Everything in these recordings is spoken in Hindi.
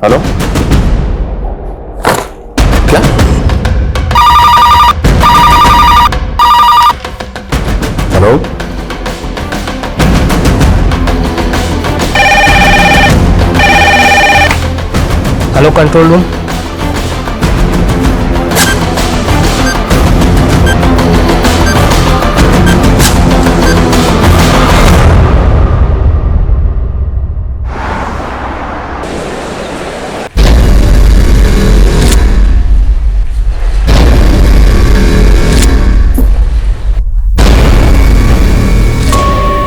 हेलो, क्या? Hello, hello control room.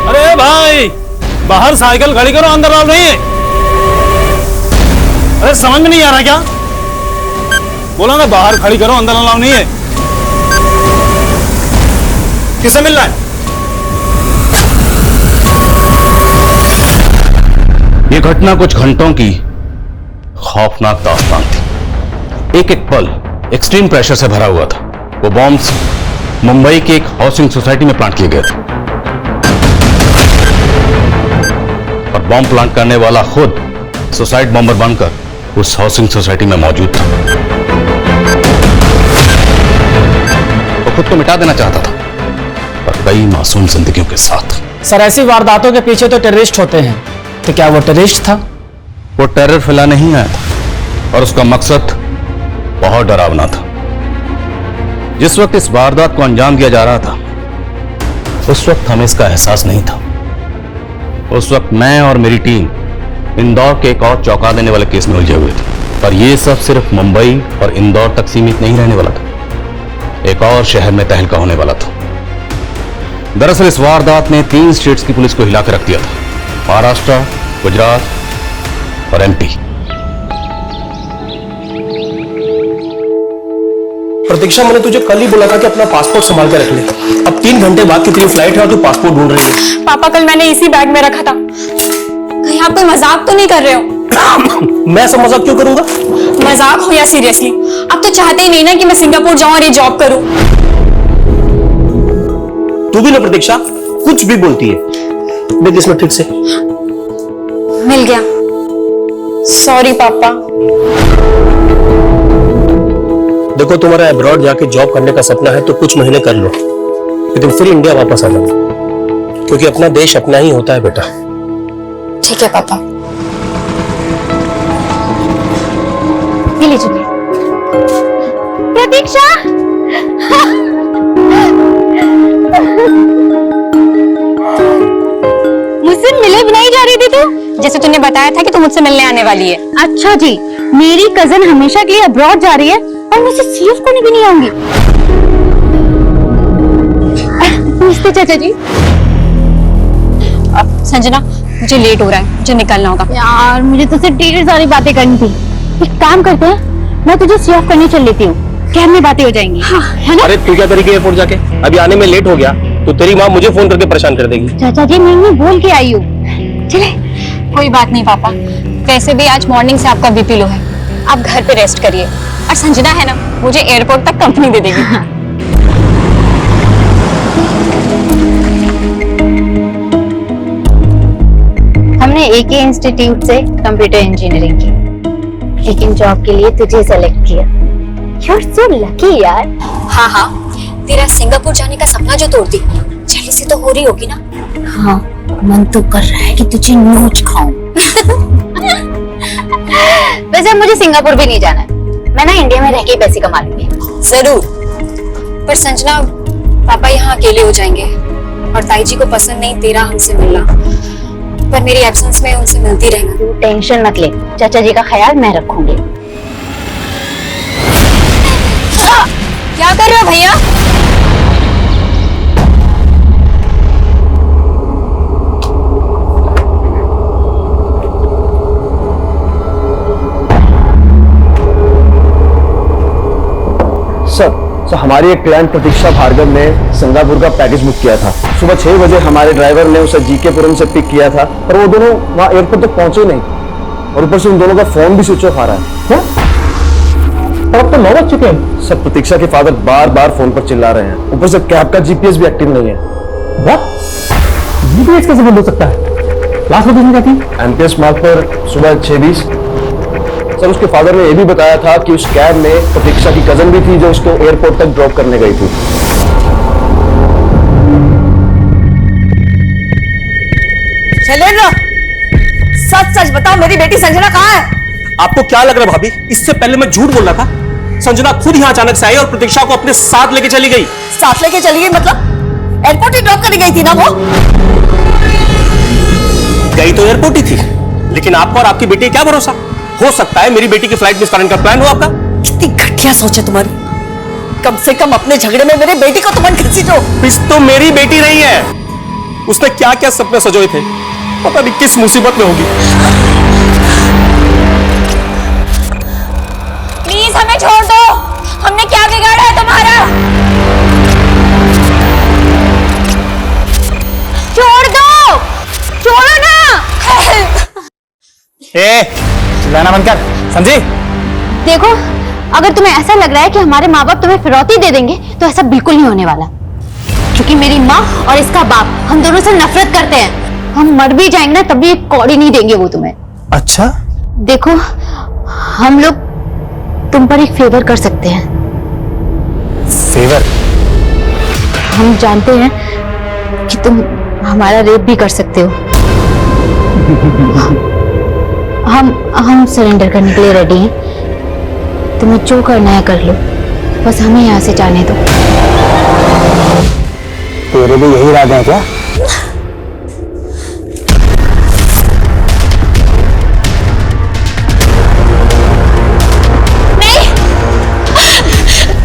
अरे भाई, बाहर साइकिल खड़ी करो, अंदर लाओ नहीं है। अरे समझ में नहीं आ रहा क्या? बोला ना बाहर खड़ी करो, अंदर लाओ नहीं है। किससे मिलना है? ये घटना कुछ घंटों की खौफनाक दास्तान थी। एक एक पल एक्सट्रीम प्रेशर से भरा हुआ था। वो बॉम्ब्स मुंबई के एक हाउसिंग सोसाइटी में प्लांट किए गए थे और बॉम्ब प्लांट करने वाला खुद सुसाइड बॉम्बर बनकर उस हाउसिंग सोसाइटी में मौजूद था। वो खुद को मिटा देना चाहता था, पर कई मासूम जिंदगियों के साथ। सर, ऐसी वारदातों के पीछे तो टेररिस्ट होते हैं, तो क्या वो टेररिस्ट था? वो टेरर फैलाने नहीं आया था और उसका मकसद बहुत डरावना था। जिस वक्त इस वारदात को अंजाम दिया जा रहा था, उस वक्त हमें इसका एहसास नहीं था। उस वक्त मैं और मेरी टीम इंदौर के एक और चौंका देने वाले केस में उलझे हुए थे। पर यह सब सिर्फ मुंबई और इंदौर तक सीमित नहीं रहने वाला था। एक और शहर में तहलका होने वाला था। दरअसल इस वारदात ने 3 स्टेट्स की पुलिस को हिला के रख दिया था: महाराष्ट्र, गुजरात और एमपी। प्रतीक्षा, मैंने तुझे कल ही बोला था कि अपना पासपोर्ट संभाल कर रख ले। अब 3 घंटे बाद की तेरी फ्लाइट है और तू पासपोर्ट ढूंढ रही है। पापा, कल मैंने इसी बैग में रखा था। कहीं आप कोई मजाक तो नहीं कर रहे हो? मैं ऐसा मजाक क्यों करूंगा? मजाक हो या सीरियसली, आप तो चाहते ही नहीं ना कि मैं सिंगापुर जाऊं और ये जॉब करूं। तू भी ना प्रतीक्षा, कुछ भी बोलती है। देख इसमें ठीक से मिल गया। सॉरी पापा। देखो, तुम्हारा अब्रॉड जाके जॉब करने का सपना है तो कुछ महीने कर लो, लेकिन फिर इंडिया वापस आ जाना, क्योंकि अपना देश अपना ही होता है बेटा। ठीक है पापा। ये लीजिए। प्रतीक्षा, मुझसे मिले भी नहीं जा रही थी तू? जैसे तूने बताया था कि तू मुझसे मिलने आने वाली है। अच्छा जी, मेरी कजन हमेशा के लिए अब्रॉड जा रही है और मुझे सीएफ करने भी नहीं आऊंगी। नमस्ते चाचा जी। संजना, मुझे लेट हो रहा है, मुझे निकलना होगा। यार, मुझे तुझसे ढेर सारी बातें करनी थी। एक काम करते हैं, मैं तुझे सीएफ करने चल लेती हूँ, कैब में बातें हो जाएंगी। हाँ, है ना? अरे तू क्या करेगी एयरपोर्ट जाके? अभी आने में लेट हो गया तो तेरी माँ मुझे फोन करके परेशान कर देगी। चाचा जी, मैं बोल के आई हूँ। चले। कोई बात नहीं पापा, वैसे भी आज मॉर्निंग से आपका बीपी लो है, आप घर पे रेस्ट करिए। और संजना है ना, मुझे एयरपोर्ट तक कंपनी दे देगी। हमने एक ही इंस्टीट्यूट से कंप्यूटर इंजीनियरिंग की, लेकिन जॉब के लिए तुझे सेलेक्ट किया। You're so lucky यार। हाँ हाँ, तेरा सिंगापुर जाने का सपना जो तोड़ दी, जल्दी से तो हो रही होगी ना? हाँ, मन तो कर रहा है कि तुझे नोच खाऊं। वैसे मुझे सिंगापुर भी नहीं जाना है, मैं ना इंडिया में रह के पैसे कमा लूंगी। जरूर, पर संजना, पापा यहाँ अकेले हो जाएंगे और ताई जी को पसंद नहीं तेरा हमसे मिलना, पर मेरी एब्सेंस में उनसे मिलती रहना। तू टेंशन मत ले, चाचा जी का ख्याल मैं रखूंगी। क्या कर रहे हो भैया? सर हमारी एक क्लाइंट प्रतीक्षा भार्गव ने सिंगापुर का पैकेज बुक किया था। सुबह 6 बजे हमारे ड्राइवर ने उसे जीकेपुरम से पिक किया था, पर वो दोनों वहाँ एयरपोर्ट तक पहुंचे नहीं, और ऊपर से उन दोनों का फोन भी स्विच ऑफ आ रहा है। और अब तो 9 बज चुके हैं। सर, प्रतीक्षा के फादर बार बार फोन पर चिल्ला रहे हैं, ऊपर से कैब का जीपीएस भी एक्टिव नहीं है। व्हाट? जीपीएस कैसे बंद हो सकता है? क्लास लोकेशन क्या थी? एमपीएस मार्ग पर सुबह 6:20। सर उसके फादर ने यह भी बताया था कि उस कैब में प्रतीक्षा की कजन भी थी जो उसको एयरपोर्ट तक ड्रॉप करने गई थी। शैलेंद्र, सच सच बताओ मेरी बेटी संजना कहाँ है? आपको क्या लग रहा है भाभी? इससे पहले मैं झूठ बोल रहा था। संजना खुद यहाँ अचानक से आई और प्रतीक्षा को अपने साथ लेके चली गई। साथ लेके चली गई मतलब? एयरपोर्ट ही ड्रॉप करी गई थी ना वो? गई तो एयरपोर्ट ही थी, लेकिन आपको और आपकी बेटी का क्या भरोसा? हो सकता है मेरी बेटी की फ्लाइट मिस करने का प्लान हो आपका। कितनी घटिया सोच है तुम्हारी। कम से कम अपने झगड़े में मेरी बेटी को तो मन घसीटो। मिस तो मेरी बेटी नहीं है, उसने क्या क्या सपने सजोए थे, पता नहीं किस मुसीबत में होगी। प्लीज हमें छोड़ दो, हमने क्या बिगाड़ा है तुम्हारा? छोड़ दो, छोड़ो ना। चिल्लाना बंद कर, समझी? देखो, अगर तुम्हें ऐसा लग रहा है कि हमारे माँ बाप तुम्हें फिरौती दे देंगे तो ऐसा बिल्कुल नहीं होने वाला, क्योंकि मेरी माँ और इसका बाप हम दोनों से नफरत करते हैं। हम मर भी जाएंगे ना तब भी एक कौड़ी नहीं देंगे वो तुम्हें। अच्छा, देखो, हम लोग तुम पर एक फेवर कर सकते हैं। फेवर? हम जानते हैं कि तुम हमारा रेप भी कर सकते हो। हम सरेंडर करने के लिए रेडी हैं। तुम्हें जो करना है कर लो, बस हमें यहाँ से जाने दो। तेरे भी यही इरादे हैं क्या?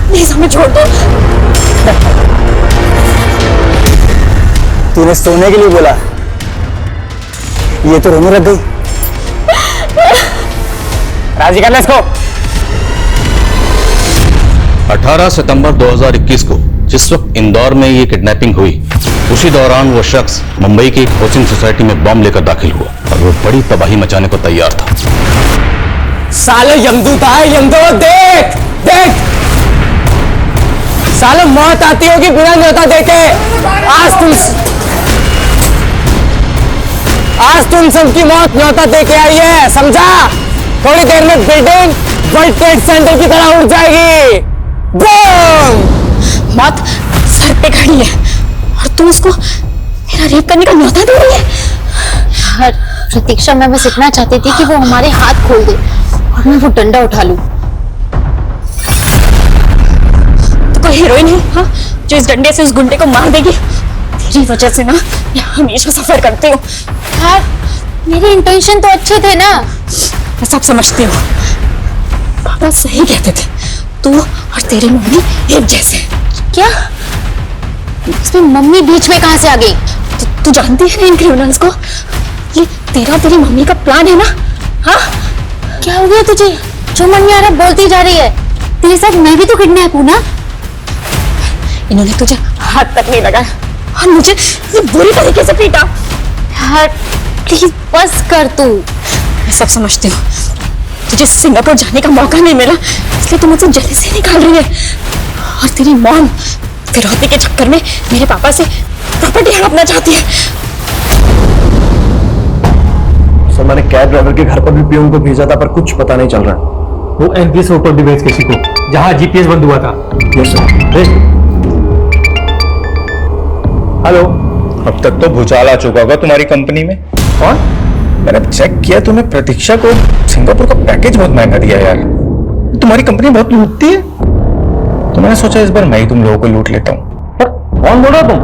प्लीज हमें छोड़ दो। तूने सोने के लिए बोला, ये तो रोने लग गई। राजी कर ले इसको। 18 सितंबर 2021 को जिस वक्त इंदौर में ये किडनैपिंग हुई, उसी दौरान वो शख्स मुंबई की एक कोचिंग सोसाइटी में बम लेकर दाखिल हुआ और वो बड़ी तबाही मचाने को तैयार था। सालो यमदूत आए, यमदूत देख देख, सालो मौत आती होगी बिना न्योता देके। आज तुम सबकी मौत न्योता देके आई है, समझा? थोड़ी देर में बिल्डिंग वर्ल्ड ट्रेड सेंटर की तरह उड़ जाएगी। बूम! मौत सर पे खड़ी है और तुम उसको मेरा रेप करने का न्योता दे रही है। प्रतीक्षा, मैं बस इतना चाहती थी कि वो हमारे हाथ खोल दे और मैं वो डंडा उठा लूं। तो कोई हीरोइन है हाँ, जो इस डंडे से उस गुंडे को मार देगी? तेरी वजह से ना मैं हमेशा सफर करती हूँ। यार, मेरे इंटेंशन तो अच्छे थे ना। मैं सब समझती हूँ, पापा सही कहते थे, तू और तेरी मम्मी एक जैसे हैं। क्या? इसमें मम्मी बीच में कहां से आ गई? तू जानती है ना इन क्रिमिनल्स को? ये तेरा और तेरी मम्मी का प्लान है ना? हाँ? क्या हो गया तुझे? जो मन में आ रहा बोलती जा रही है। तेरे साथ मैं भी तो किडनैप हूं ना। इन्होंने तुझे हाथ तक नहीं लगाया और मुझे ये बुरी तरीके से पीटा। यार प्लीज बस कर तू। मैं सब समझती हूँ, तुझे सिंगापुर जाने का मौका नहीं मिला इसलिए तू मुझसे जल्दी से निकाल रही है। और तेरी मॉम फिरौती के चक्कर में मेरे पापा से प्रॉपर्टी हड़पना चाहती है। सर, मैंने कैब ड्राइवर के घर पर भी पीएम को भेजा था, पर कुछ पता नहीं चल रहा। वो एमपीएस रोड पर भी भेज किसी को, जहां जीपीएस बंद हुआ था। Yes sir. हेलो, अब तक तो भूचाल आ चुका होगा तुम्हारी कंपनी में। कौन? मैंने चेक किया, तुम्हें प्रतीक्षा को सिंगापुर का पैकेज बहुत महंगा दिया यार। तुम्हारी कंपनी बहुत लूटती है, तो मैंने सोचा इस बार मैं ही तुम लोगों को लूट लेता हूँ। कौन बोल रहा तुम?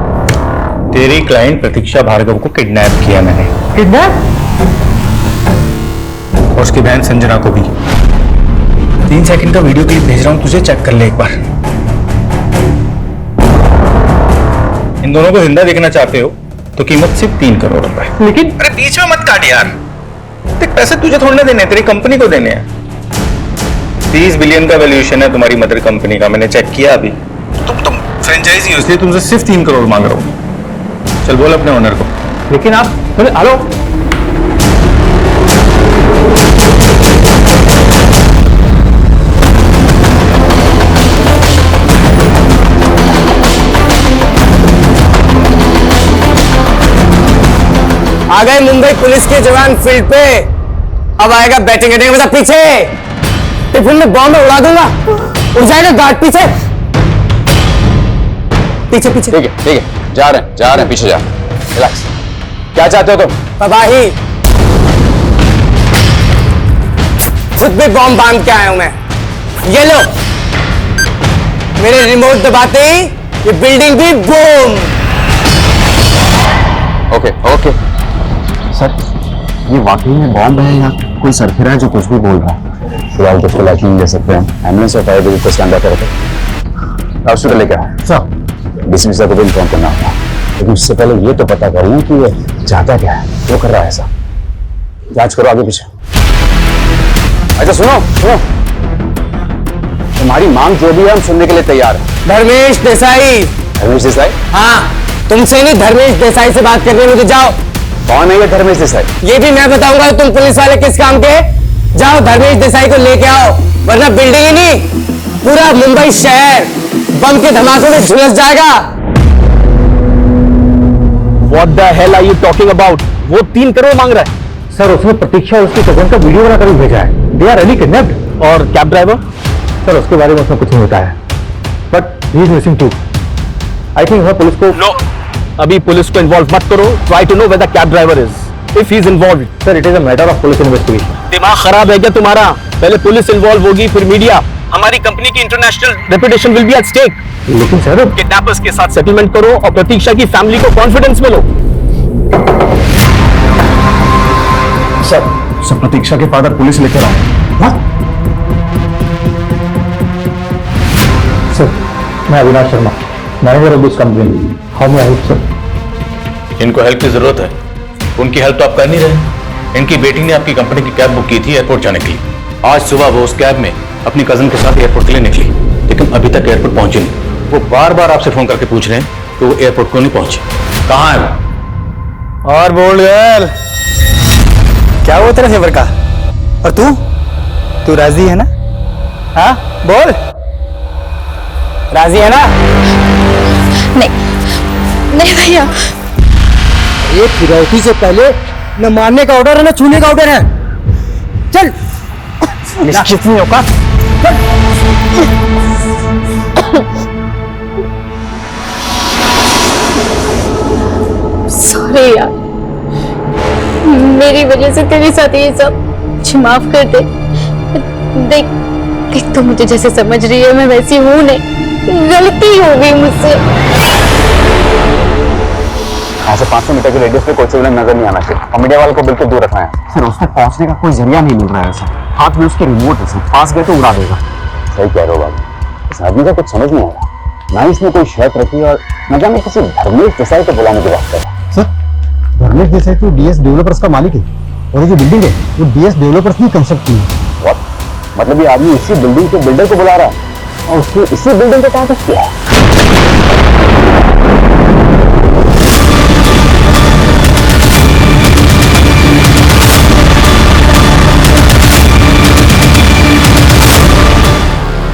तेरी क्लाइंट प्रतीक्षा भार्गव को किडनैप किया मैंने। किडनैप? और उसकी बहन संजना को भी। 3 सेकंड का वीडियो क्लिप भेज रहा हूँ तुझे, चेक कर ले एक बार। इन दोनों को जिंदा देखना चाहते हो तो कीमत सिर्फ 3 करोड़ रुपए। लेकिन अरे बीच में मत काट यार, देख पैसे तुझे थोड़ी ना देने हैं, तेरी कंपनी को देने हैं। 30 बिलियन का वैल्यूएशन है तुम्हारी मदर कंपनी का, मैंने चेक किया अभी। तुम फ्रेंचाइजी हो इसलिए तुमसे सिर्फ 3 करोड़ मांग रहा हूं। चल बोल अपने ओनर को। लेकिन आप, हेलो, आ गए मुंबई पुलिस के जवान फील्ड पे। अब आएगा बैटिंग करने का मतलब पीछे टिफिन में बॉम्ब उड़ा दूंगा, उड़ जाएगा गार्ड पीछे पीछे पीछे। ठीक है जा रहे हैं पीछे जा। रिलैक्स। क्या चाहते हो तुम? तबाही। खुद भी बॉम्ब बांध के आया हूं मैं। ये लो, मेरे रिमोट दबाते ही ये बिल्डिंग भी बूम। ओके सर, ये वाकई में बॉम्ब है या कोई सरफिरा है जो कुछ भी बोल रहा है? फिलहाल तो कोई एक्शन ले सकते हैं। एम्बुलेंस और फायर ब्रिगेड को स्टैंड बाय करके हॉस्पिटल लेके आओ। सर डीसीपी सर को भी इन्फॉर्म करना होगा, लेकिन उससे पहले ये तो पता करूँ कि ये चाहता क्या है, वो कर रहा है ऐसा। जांच करो आगे पीछे। अच्छा सुनो, तुम्हारी मांग जो भी है हम सुनने के लिए तैयार है। धर्मेश देसाई। धर्मेश देसाई? हाँ, तुमसे नहीं, धर्मेश देसाई से बात करनी है मुझे। जाओ। कौन है ये धर्मेश देसाई? ये भी मैं बताऊंगा। तुम पुलिस वाले किस काम के? जाओ धर्मेश देसाई को लेके आओ, वरना बिल्डिंग ही नहीं पूरा मुंबई शहर बम के धमाकों में झुलस जाएगा। What the hell are you talking about? वो 3 करोड़ मांग रहा है। सर उसने प्रतीक्षा और उसकी कजन का वीडियो बनाकर भी भेजा है। They are really kidnapped. और कैब ड्राइवर? सर उसके बारे में उसमें कुछ नहीं बताया, but he is missing too. I think हमें पुलिस को नो, अभी पुलिस को इन्वॉल्व मत करो। Try to know where the cab driver is. If he is involve, sir it is a matter of police investigation. दिमाग खराब है क्या तुम्हारा? पहले पुलिस इन्वॉल्व होगी, फिर मीडिया। हमारी कंपनी की international reputation will be at stake. लेकिन सर किडनैपर्स के साथ सेटलमेंट करो और प्रतीक्षा की फैमिली को कॉन्फिडेंस में लो। सर प्रतीक्षा के फादर पुलिस लेकर आओ। सर मैं Avinash Sharma, manager of this company. How may I help sir? इनको हेल्प की जरूरत है, उनकी हेल्प तो आप कर नहीं रहे। इनकी बेटी ने आपकी कंपनी की कैब बुक की थी एयरपोर्ट जाने के लिए। आज सुबह वो उस कैब में अपनी कजन के साथ एयरपोर्ट के लिए निकली, लेकिन अभी तक एयरपोर्ट पहुंची नहीं। वो बार बार आपसे फोन करके पूछ रहे हैं कि वो एयरपोर्ट क्यों नहीं पहुंची, कहाँ है वो? और बोल गर्ल, क्या वो तेरा फेवर का? और तू राजी है ना? हाँ बोल, राजी है ना? नहीं भैया, ये फिरौती से पहले न मारने का ऑर्डर है न छूने का ऑर्डर है। चल निश्चित नहीं होगा। सॉरी यार, मेरी वजह से तेरे साथ ये सब। मुझे माफ कर दे। देख तो मुझे जैसे समझ रही है मैं वैसी हूं नहीं, गलती हो गई मुझसे। यहाँ से 500 मीटर के रेडियस पे कोई सिविलियन नजर नहीं आना चाहिए और मीडिया वालों को बिल्कुल दूर रखना है। सर उस तक पहुंचने का कोई जरिया नहीं मिल रहा है सर। हाथ में उसके रिमोट है सर, पास गए तो उड़ा देगा। सही कह रहे हो बाबू, इस आदमी का कुछ समझ नहीं आ रहा। ना इसने कोई शर्त रखी और न जाने किसी धर्मेश देसाई को बुलाने की बात कर रहा है। सर धर्मेश देसाई तो डीएस डेवलपर्स का मालिक है और ये जो बिल्डिंग है वो डीएस डेवलपर्स ने कंस्ट्रक्ट की है। What? मतलब ये आदमी इसी बिल्डिंग के बिल्डर को बुला रहा है और उसने इसी बिल्डिंग को कॉन्टेक्ट किया है।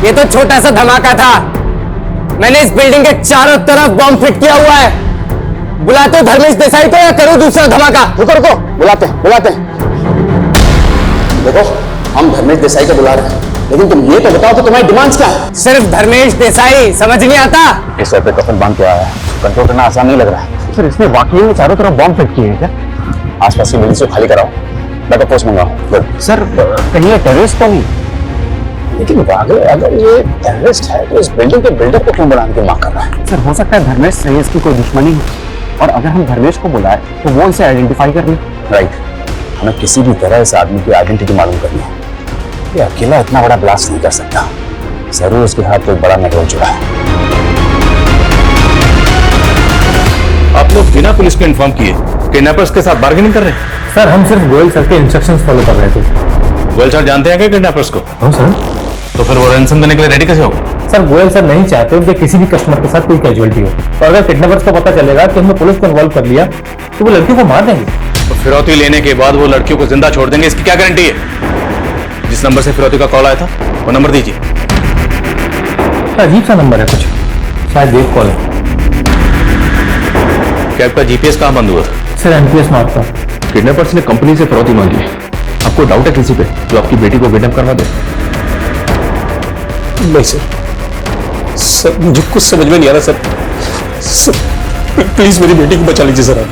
ये तो छोटा सा धमाका था। मैंने इस बिल्डिंग के चारों तरफ बॉम्ब फिट किया हुआ है। बुलाते हो धर्मेश देसाई को या करो दूसरा धमाका? रुको बुलाते हैं। देखो हम धर्मेश देसाई को बुला रहे हैं, लेकिन तुम ये तो बताओ कि तुम्हारी डिमांड्स क्या है? सिर्फ धर्मेश देसाई, समझ नहीं आता? इस सर पे कफन बांध के आया है, कंट्रोल करना आसान नहीं लग रहा है। सर इसने वाकई में चारों तरफ बॉम्ब फिट किए हैं क्या? आसपास की बिल्डिंग से खाली कराओ, बैकअप फोर्स मंगाओ। गुड। सर कहीं ये टेररिस्ट तो नहीं? लेकिन अगर ये टेररिस्ट है तो इस बिल्डिंग के बिल्डर को क्यों बुलाने की मांग कर रहा है? सर हो सकता है धर्मेश से इसकी कोई दुश्मनी है और अगर हम धर्मेश को बुलाए तो वो इसे आइडेंटिफाई कर ले। राइट, हमें किसी भी तरह इस आदमी की आइडेंटिटी मालूम करनी है। ये अकेला इतना बड़ा ब्लास्ट नहीं कर सकता, जरूर उसके हाथ कोई बड़ा नेटवर्क जुड़ा है। आप लोग बिना पुलिस को इन्फॉर्म किए किडनैपर्स के साथ बार्गेनिंग कर रहे हैं? सर हम सिर्फ गोयल सर के इंस्ट्रक्शंस फॉलो कर रहे थे। गोयल सर जानते हैं क्या किडनैपर्स को? हाँ सर। तो फिर वो रैंसम देने के लिए रेडी कैसे हो? सर गोयल सर नहीं चाहते उनके किसी भी कस्टमर के साथ कोई कैजुअलिटी हो, और अगर किडनैपर्स को पता चलेगा कि हमने पुलिस को इन्वॉल्व कर लिया तो वो लड़कियों को मार देंगे। तो फिरौती लेने के बाद वो लड़कियों को जिंदा छोड़ देंगे, इसकी क्या गारंटी है? जिस नंबर से फिरौती का कॉल आया था वो नंबर दीजिए। अजीब सा नंबर है कुछ, शायद देव कॉल है। कैब का जीपीएस कहाँ बंद हुआ? सर एनपीएस मारता। किडनैपर्स ने कंपनी से फिरौती मांगी है, अब आपको डाउट है किसी पे जो आपकी बेटी को किडनैप करवा दे? नहीं सर, मुझे कुछ समझ में नहीं आ रहा सर, प्लीज मेरी बेटी को बचा लीजिए सर आप।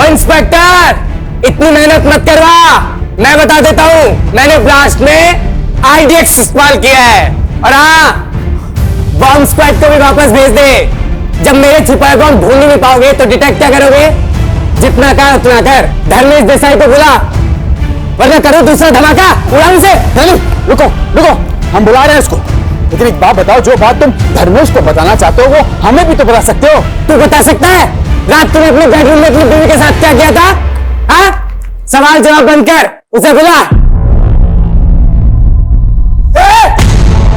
इंस्पेक्टर, इतनी मेहनत मत करवा। मैं बता देता हूं, मैंने ब्लास्ट में आईडीएक्स इस्तेमाल किया है। और हाँ, बॉम्ब स्क्वाड को भी वापस भेज दे। जब मेरे छुपाए बॉम्ब ढूंढ नहीं पाओगे तो डिटेक्ट क्या करोगे? जितना कर उतना कर। धर्मेश देसाई को बुला, वरना करो दूसरा धमाका। उड़ा उसे। रुको रुको, हम बुला रहे हैं उसको। लेकिन एक बात बताओ, जो बात तुम धर्मेश को बताना चाहते हो वो हमें भी तो बता सकते हो। तू बता सकता है रात तुमने अपने बेडरूम में अपनी बीवी के साथ क्या किया था? हाँ, सवाल जवाब बंद कर, उसे बुला।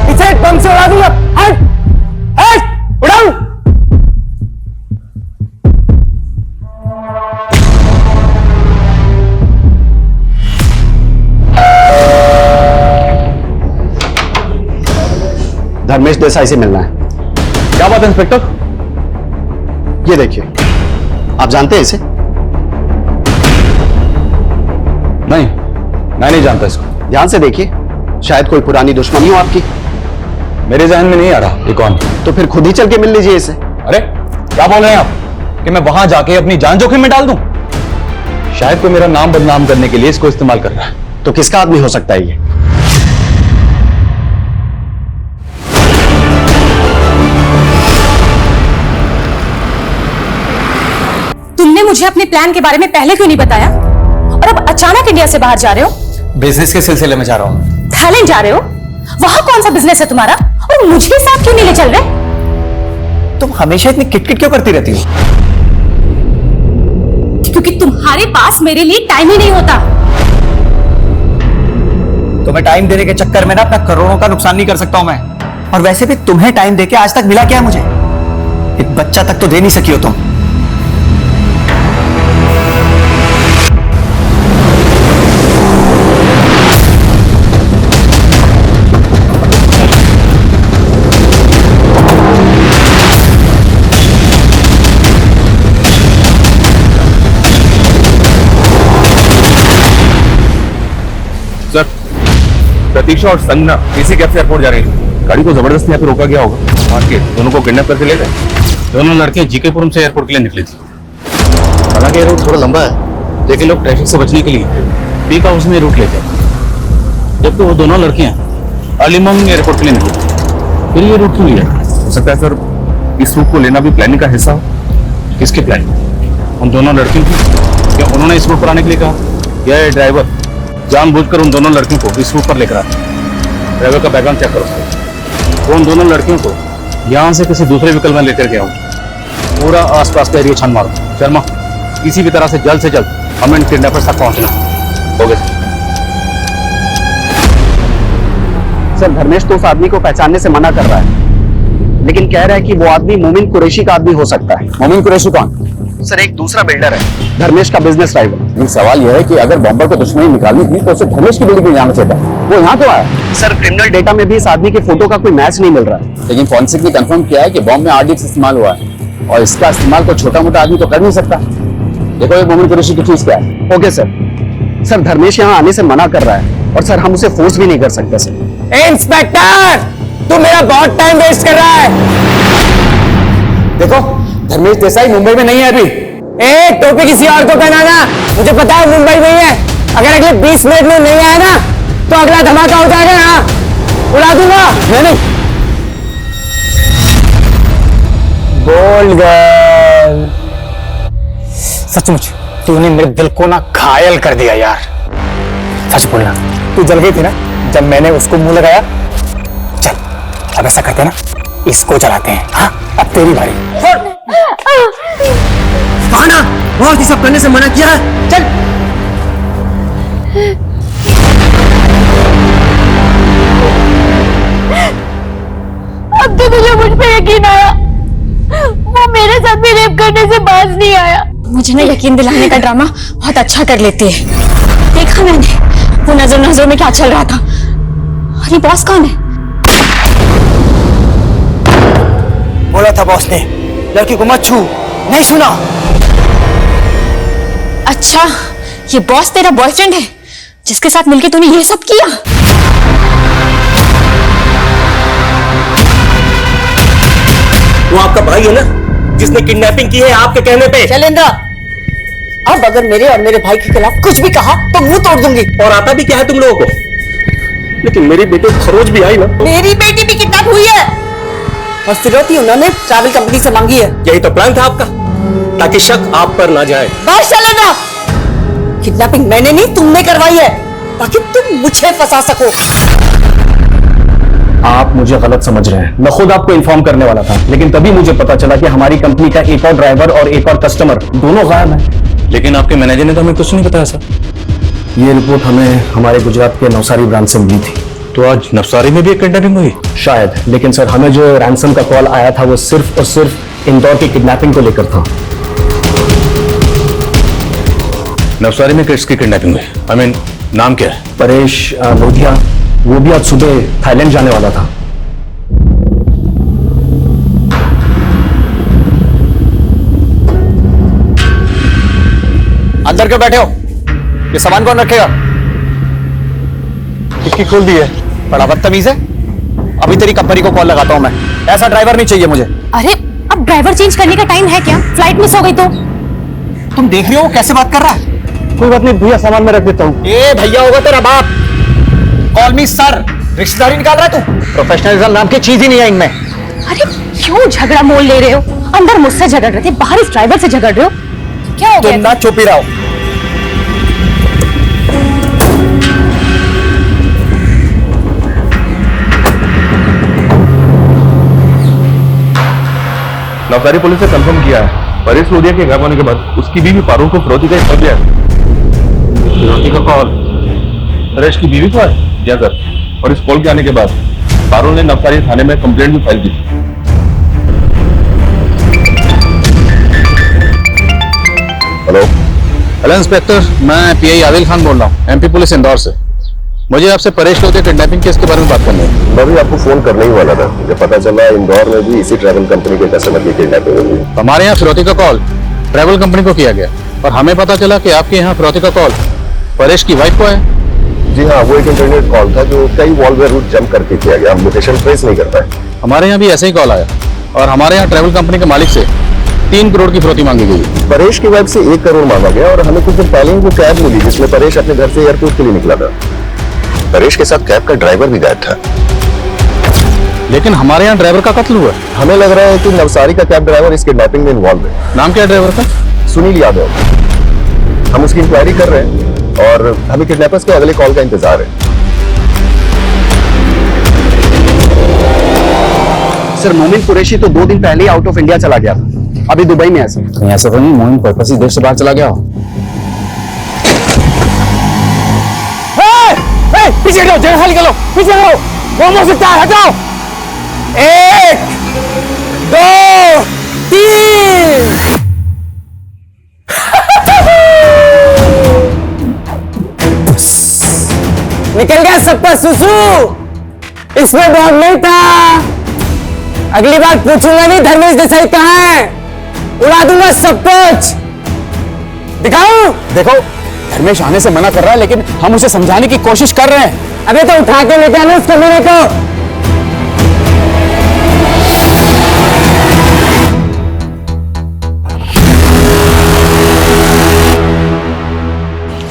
पीछे बम से उड़ा दूंगा। हट हट, उड़ाऊं। धर्मेश देसाई से मिलना है। क्या बात है इंस्पेक्टर? ये देखिए, आप जानते हैं इसे? नहीं, मैं नहीं जानता इसको। ध्यान से देखिए, शायद कोई पुरानी दुश्मनी हो आपकी। मेरे जहन में नहीं आ रहा ये कौन। तो फिर खुद ही चल के मिल लीजिए इसे। अरे क्या बोल रहे हैं आप कि मैं वहां जाके अपनी जान जोखिम में डाल दूं? शायद कोई मेरा नाम बदनाम करने के लिए इसको इस्तेमाल कर रहा है। तो किसका आदमी हो सकता है ये? तुमने मुझे अपने प्लान के बारे में पहले क्यों नहीं बताया? और अब अचानक इंडिया से बाहर जा रहे हो? बिजनेस के सिलसिले में जा रहा हूं। थाईलैंड जा रहे हो? वहां कौन सा बिजनेस है तुम्हारा? और मुझे साथ क्यों नहीं ले चल रहे? तुम हमेशा इतनी किटकिट क्यों करती रहती हो? क्योंकि तुम्हारे पास मेरे लिए टाइम ही नहीं होता। तुम्हें टाइम देने के चक्कर में ना अपना करोड़ों का नुकसान नहीं कर सकता हूं मैं। और वैसे भी तुम्हें टाइम देके आज तक मिला क्या है मुझे? एक बच्चा तक तो दे नहीं सकी हो तुम। सर, प्रतीक्षा और संगना इसी कैब से एयरपोर्ट जा रही है। गाड़ी को जबरदस्ती यहाँ पे रोका गया होगा। मार के दोनों को किडनैप करके ले गए। दोनों लड़कियां जीकेपुरम से एयरपोर्ट के लिए निकली थी। हालांकि ये रूट थोड़ा लंबा है, लेकिन लोग ट्रैफिक से बचने के लिए पीक हाउस में रूट लेते हैं, जबकि वो दोनों लड़कियां अलीमोंग एयरपोर्ट के लिए निकली थी। फिर ये रूट क्यों लिया? हो सकता है सर इस रूट को लेना भी प्लानिंग का हिस्सा हो। किसकी प्लानिंग? उन दोनों लड़कियों की? क्या उन्होंने इस रूट पर आने के लिए कहा या ये ड्राइवर जानबूझकर उन दोनों लड़कियों को इस रूट पर लेकर आया? ड्राइवर का बैकग्राउंड चेक करो। वो उन दोनों लड़कियों को यहाँ से किसी दूसरे व्हीकल में लेकर गया हूँ। पूरा आसपास का एरिया छान मारो। शर्मा, किसी भी तरह से जल्द हमें इन किडनैपर्स तक पहुंचना हो गया। सर, धर्मेश तो उस आदमी को पहचानने से मना कर रहा है, लेकिन कह रहा है कि वो आदमी मोमिन कुरैशी का आदमी हो सकता है। मोमिन कुरैशी कौन? सर, एक दूसरा बिल्डर है, धर्मेश का बिजनेस राइवल। लेकिन सवाल यह है कि अगर बॉम्बर को दुश्मनी निकालनी थी तो उसे धर्मेश की बिल्डिंग में जाना चाहिए था। वो यहाँ क्यों आया? सर, क्रिमिनल डेटा में भी इस आदमी के फोटो का कोई मैच नहीं मिल रहा है। लेकिन फॉरेंसिक ने कंफर्म किया है कि बॉम्ब में आरडीएक्स इस्तेमाल हुआ है और इसका इस्तेमाल कोई छोटा मोटा आदमी तो कर नहीं सकता। देखो ये मोमिन कुरैशी की चीज क्या है। Okay sir. सर, धर्मेश यहाँ आने से मना कर रहा है और सर हम उसे फोर्स भी नहीं कर सकते सर। इंस्पेक्टर, तू मेरा बहुत टाइम वेस्ट कर रहा है। देखो धर्मेश देसाई मुंबई में नहीं है अभी। टोपी किसी और को पहनाना, मुझे पता है मुंबई में ही है। अगर अगले 20 मिनट में नहीं आया ना तो अगला धमाका हो जाएगा। हाँ, उड़ा दूंगा। नहीं गोल्ड गर्ल, सचमुच तूने मेरे दिल को ना घायल कर दिया यार। सच बोलना, तू जल गई थी ना जब मैंने उसको मुंह लगाया। चल अब ऐसा करते ना, इसको चलाते हैं। हाँ, अब तेरी बारी। आना, बहुत ही सब करने से मना किया है। चल। अब तो मुझे मुझ पे यकीन आया, वो मेरे साथ भी रेप करने से बाज नहीं आया। मुझे ना यकीन दिलाने का ड्रामा बहुत अच्छा कर लेती है। देखा मैंने वो नजर नजर में क्या चल रहा था। और ये बॉस कौन है? बोला था बॉस ने लड़की को मत छू, नहीं सुना। अच्छा, ये बॉस तेरा बॉयफ्रेंड है जिसके साथ मिलके तूने ये सब किया? वो आपका भाई है ना जिसने किडनैपिंग की है आपके कहने पे? शैलेंद्र, अब अगर मेरे और मेरे भाई के खिलाफ कुछ भी कहा तो मुंह तोड़ दूंगी। और आता भी क्या है तुम लोगों को? लेकिन मेरी बेटी खरोच भी आई ना। मेरी बेटी भी किडनैप हुई है और फिरौती उन्होंने ट्रैवल कंपनी से मांगी है। यही तो प्लान था आपका, ताकि शक आप पर ना जाए। बस शैलेंद्र, किडनैपिंग मैंने नहीं तुमने करवाई है ताकि तुम मुझे फंसा सको। आप मुझे गलत समझ रहे हैं। मैं खुद आपको इन्फॉर्म करने वाला था, लेकिन तभी मुझे पता चला कि हमारी कंपनी का एक और ड्राइवर और एक और कस्टमर दोनों गायब हैं। लेकिन आपके मैनेजर ने तो हमें कुछ नहीं बताया सर। ये रिपोर्ट हमें हमारे गुजरात के नवसारी ब्रांच से मिली थी। तो आज नवसारी में भी एक किडनैपिंग हुई? शायद, लेकिन सर हमें जो रैंसम का कॉल आया था वो सिर्फ और सिर्फ इंदौर की किडनैपिंग को लेकर था। नवसारी में किसकी किडनैपिंग हुई? आई मीन, नाम क्या है? परेश लोधिया, वो भी आज सुबह थाईलैंड जाने वाला था। अंदर क्यों बैठे हो? ये सामान कौन रखेगा? किसकी खोल दी है? बड़ा बदतमीज है। अभी तेरी कंपनी को कॉल लगाता हूं मैं। ऐसा ड्राइवर नहीं चाहिए मुझे। अरे अब ड्राइवर चेंज करने का टाइम है क्या? फ्लाइट मिस हो गई तो? तुम देख रहे हो कैसे बात कर रहा है? कोई बात नहीं भैया, सामान में रख देता हूँ। ए भैया होगा तेरा बाप। कॉल मी सर। रिश्तेदारी निकाल रहा है तू? प्रोफेशनलिज्म नाम की चीज ही नहीं है इनमें। अरे क्यों झगड़ा मोल ले रहे हो? अंदर मुझसे झगड़ रहे थे, बाहर इस ड्राइवर से झगड़ रहे हो, क्या हो गया? तुम ना चुप ही रहो। नवसारी पुलिस ने कंफर्म किया है परेश लोधिया के गायब होने के बाद उसकी बीवी पारुल को फिरौती का हिस्सा दिया है। फिरौती का कॉल परेश की बीवी को है? जी सर। और इस कॉल के आने के बाद पारुल ने नवसारी थाने में कंप्लेंट भी फाइल की थी। हेलो हेलो इंस्पेक्टर, मैं पीआई आदिल खान बोल रहा हूँ, एमपी पुलिस इंदौर से। मुझे आपसे परेश लोधिया किडनैपिंग केस के बारे में बात करनी है। मैं भी आपको फोन करने ही वाला था जब पता चला इंदौर में भी इसी ट्रैवल कंपनी के कस्टमर की किडनैपिंग हुई। हमारे यहाँ फिरौती का कॉल ट्रैवल कंपनी को किया गया और हमें पता चला कि आपके यहाँ फिरौती का कॉल परेश की वाइफ को है। जी हाँ, वो एक इंटरनेट कॉल था जो कई वॉल्वे रूट जंप करके किया गया। हम लोकेशन ट्रेस नहीं कर पाए। हमारे यहाँ भी ऐसे ही कॉल आया और हमारे यहाँ ट्रैवल कंपनी के मालिक से 3 करोड़ की फिरौती मांगी गई। परेश की वाइफ से 1 करोड़ मांगा गया और हमें कुछ दिन पहले ही वो कैब मिली जिसमें परेश अपने घर से एयरपोर्ट के लिए निकला था। परेश के साथ कैब का ड्राइवर भी गायब था। लेकिन हमारे यहाँ ड्राइवर का कत्ल हुआ। हमें लग रहा है कि नवसारी का कैब ड्राइवर इस किडनैपिंग में इन्वॉल्व है। नाम क्या है ड्राइवर का? सुनील यादव। हम उसकी इंक्वायरी कर रहे हैं और हमें किडनैपर्स के अगले कॉल का इंतजार है। सर मोमिन कुरैशी तो 2 दिन पहले ही आउट ऑफ इंडिया चला गया था, अभी दुबई में है सर। ऐसा तो नहीं, मोहिन पर्पस ही देश से बाहर चला गया। पीछे हटो, जगह खाली करो, पीछे हटो। कौन हो सकता है? हटाओ। 1 2 3। निकल गया सबका सुसु। इसमें बॉम्ब नहीं था। अगली बार पूछूंगा नहीं धर्मेश देसाई कहाँ है, उड़ा दूंगा सब कुछ। दिखाऊं? देखो धर्मेश आने से मना कर रहा है, लेकिन हम उसे समझाने की कोशिश कर रहे हैं। अबे तो उठा के लेके आना उस कमरे को।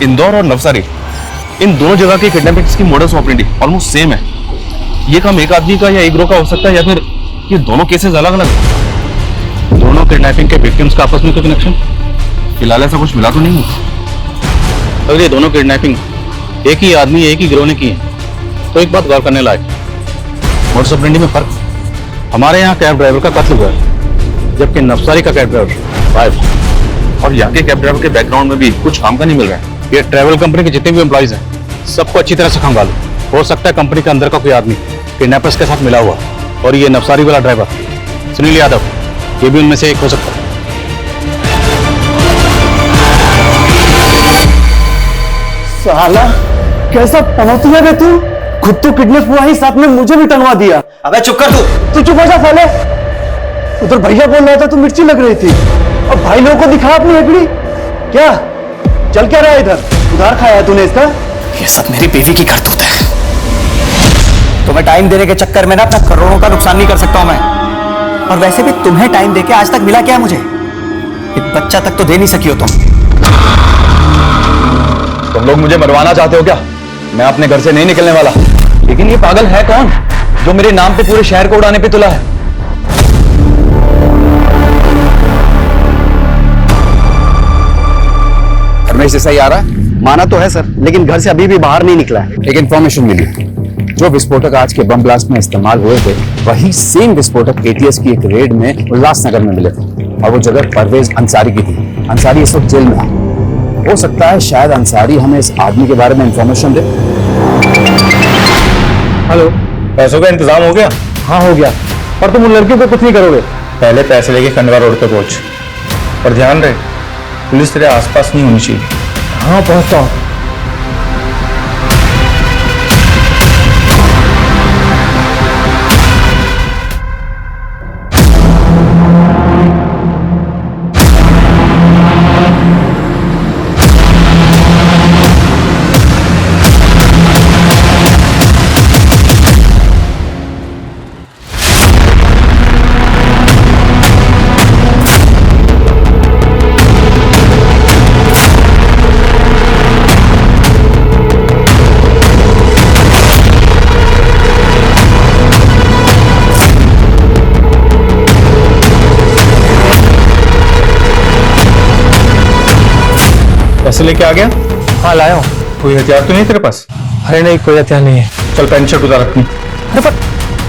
इंदौर और नवसारी, इन दोनों जगह की किडनैपिंग की मोडस ऑपरेंडी ऑलमोस्ट सेम है। ये काम एक आदमी का या एक ग्रोह का हो सकता है, या फिर ये दोनों केसेस अलग अलग हैं। दोनों किडनैपिंग के विक्टिम्स का आपस में कोई कनेक्शन? फिलहाल ऐसा कुछ मिला तो नहीं है। अगर ये दोनों किडनैपिंग एक ही आदमी एक ही गिरोह ने की है तो एक बात गौर करने लायक, मोडस ऑपरेंडी में फर्क। हमारे यहाँ कैब ड्राइवर का कत्ल हुआ है, जबकि नवसारी का कैब ड्राइवर गायब। और यहाँ के कैब ड्राइवर के बैकग्राउंड में भी कुछ काम का नहीं मिल रहा है। ये ट्रैवल कंपनी के जितने भी एम्प्लॉइज हैं सबको अच्छी तरह से खंगालो। हो सकता है कंपनी के अंदर का कोई आदमी किडनैपर्स के साथ मिला हुआ, और ये नवसारी वाला ड्राइवर सुनील यादव, ये भी उनमें से एक हो सकता है। साला कैसा पनौतिया बे तू, खुद तो किडनैप हुआ ही साथ में मुझे भी टनवा दिया। अबे चुप कर तू चुप हो जा साले। उधर भैया बोल रहा था तू मिर्ची लग रही थी, अब भाई लोगों को दिखा अपनी एकड़ी। क्या चल क्या रहा है इधर, उधार खाया है तूने इसका? ये सब मेरी बेटी की करतूत है। तुम्हें टाइम देने के चक्कर में ना अपना करोड़ों का नुकसान नहीं कर सकता हूं मैं। और वैसे भी तुम्हें टाइम देके आज तक मिला क्या है मुझे? एक बच्चा तक तो दे नहीं सकी हो तुम लोग मुझे मरवाना चाहते हो क्या? मैं अपने घर से नहीं निकलने वाला। लेकिन ये पागल है कौन जो मेरे नाम पे पूरे शहर को उड़ाने पे तुला है? धर्मेश देसाई आ रहा है? माना तो है सर, लेकिन घर से अभी भी बाहर नहीं निकला है। एक इंफॉर्मेशन मिली, जो विस्फोटक आज के बम ब्लास्ट में इस्तेमाल हुए थे वही सेम विस्फोटक एटीएस की एक रेड में उल्लासनगर में मिले थे, और वो जगह परवेज अंसारी की थी। अंसारी इस वक्त जेल में है। हो सकता है शायद अंसारी हमें इस आदमी के बारे में इंफॉर्मेशन दे। हेलो, पैसों का इंतजाम हो गया? हाँ हो गया, पर तुम उन लड़कियों को कुछ नहीं करोगे? पहले पैसे लेके खंडवा रोड पे पहुंच, और ध्यान रहे पुलिस तेरे आसपास नहीं होनी चाहिए। हाँ पहुंचता हूँ। पैसे लेके आ गया? हाँ लाया हूँ। कोई हथियार तो नहीं तेरे पास? अरे नहीं, कोई हथियार नहीं है। चल पैंट शर्ट उतार अपनी। अरे पर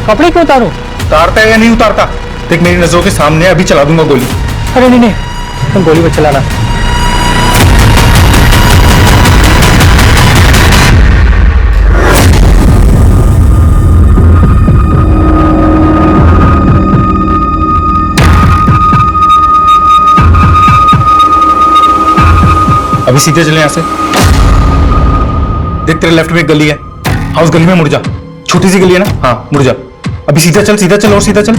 कपड़े क्यों उतारूं? उतारता है या नहीं उतारता? देख मेरी नजरों के सामने, अभी चला दूंगा गोली। अरे नहीं नहीं, तुम गोली मत चलाना। अभी सीधे चले यहां से। देख तेरे लेफ्ट में एक गली है, हाँ उस गली में मुड़ जा। छोटी सी गली है ना, हाँ मुड़ जा। अभी सीधा चल और सीधा चल।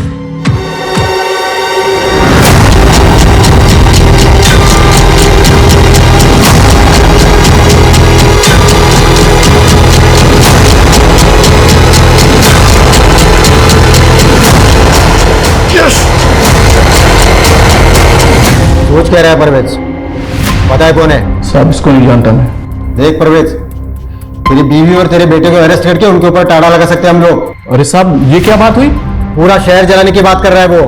सोच क्या रहा है परवेज? पता है कौन है? सब इसको नहीं जानता मैं। देख परवेज, तेरी बीवी और तेरे बेटे को अरेस्ट करके उनके ऊपर टाड़ा लगा सकते हैं हम लोग। अरे साहब ये क्या बात हुई? पूरा शहर जलाने की बात कर रहा है वो।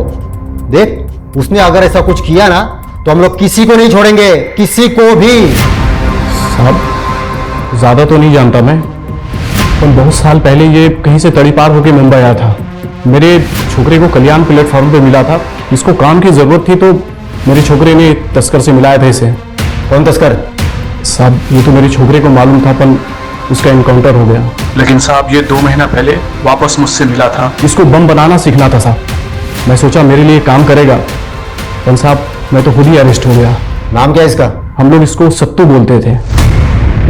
देख उसने अगर ऐसा कुछ किया ना तो हम लोग किसी को नहीं छोड़ेंगे, किसी को भी। साहब ज्यादा तो नहीं जानता मैं, पर बहुत साल पहले ये कहीं से तड़ी पार होकर मुंबई आया था। मेरे छोकरे को कल्याण प्लेटफॉर्म पे मिला था, इसको काम की जरूरत थी तो मेरे छोकरे ने तस्कर से मिलाया था इसे। कौन तस्कर? साहब ये तो मेरे छोकरे को मालूम था, पर उसका एनकाउंटर हो गया। लेकिन साहब ये 2 महीना पहले वापस मुझसे मिला था। इसको बम बनाना सीखना था साहब। मैं सोचा मेरे लिए काम करेगा, पर साहब मैं तो खुद ही अरेस्ट हो गया। नाम क्या है इसका? हम लोग इसको सत्तू बोलते थे।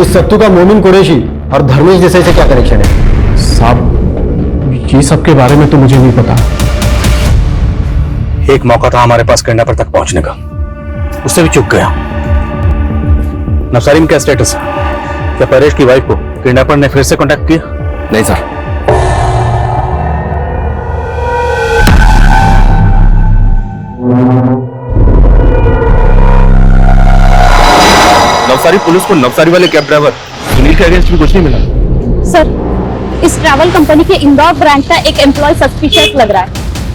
इस सत्तू का मोमिन कुरैशी और धर्मेश देसाई से क्या कनेक्शन है? साहब ये सब के बारे में तो मुझे नहीं पता। एक मौका था हमारे पास किडनैपर तक पहुंचने का, उससे भी चूक गया। नवसारी में क्या स्टेटस है? क्या परेश की वाइफ को किडनैपर ने फिर से कांटेक्ट किया? नहीं सर। नवसारी पुलिस को नवसारी वाले कैब ड्राइवर सुनील के अगेंस्ट भी कुछ नहीं मिला। सर इस ट्रैवल कंपनी के इंदौर ब्रांच का एक एम्प्लॉय सस्पिशियस लग रहा है।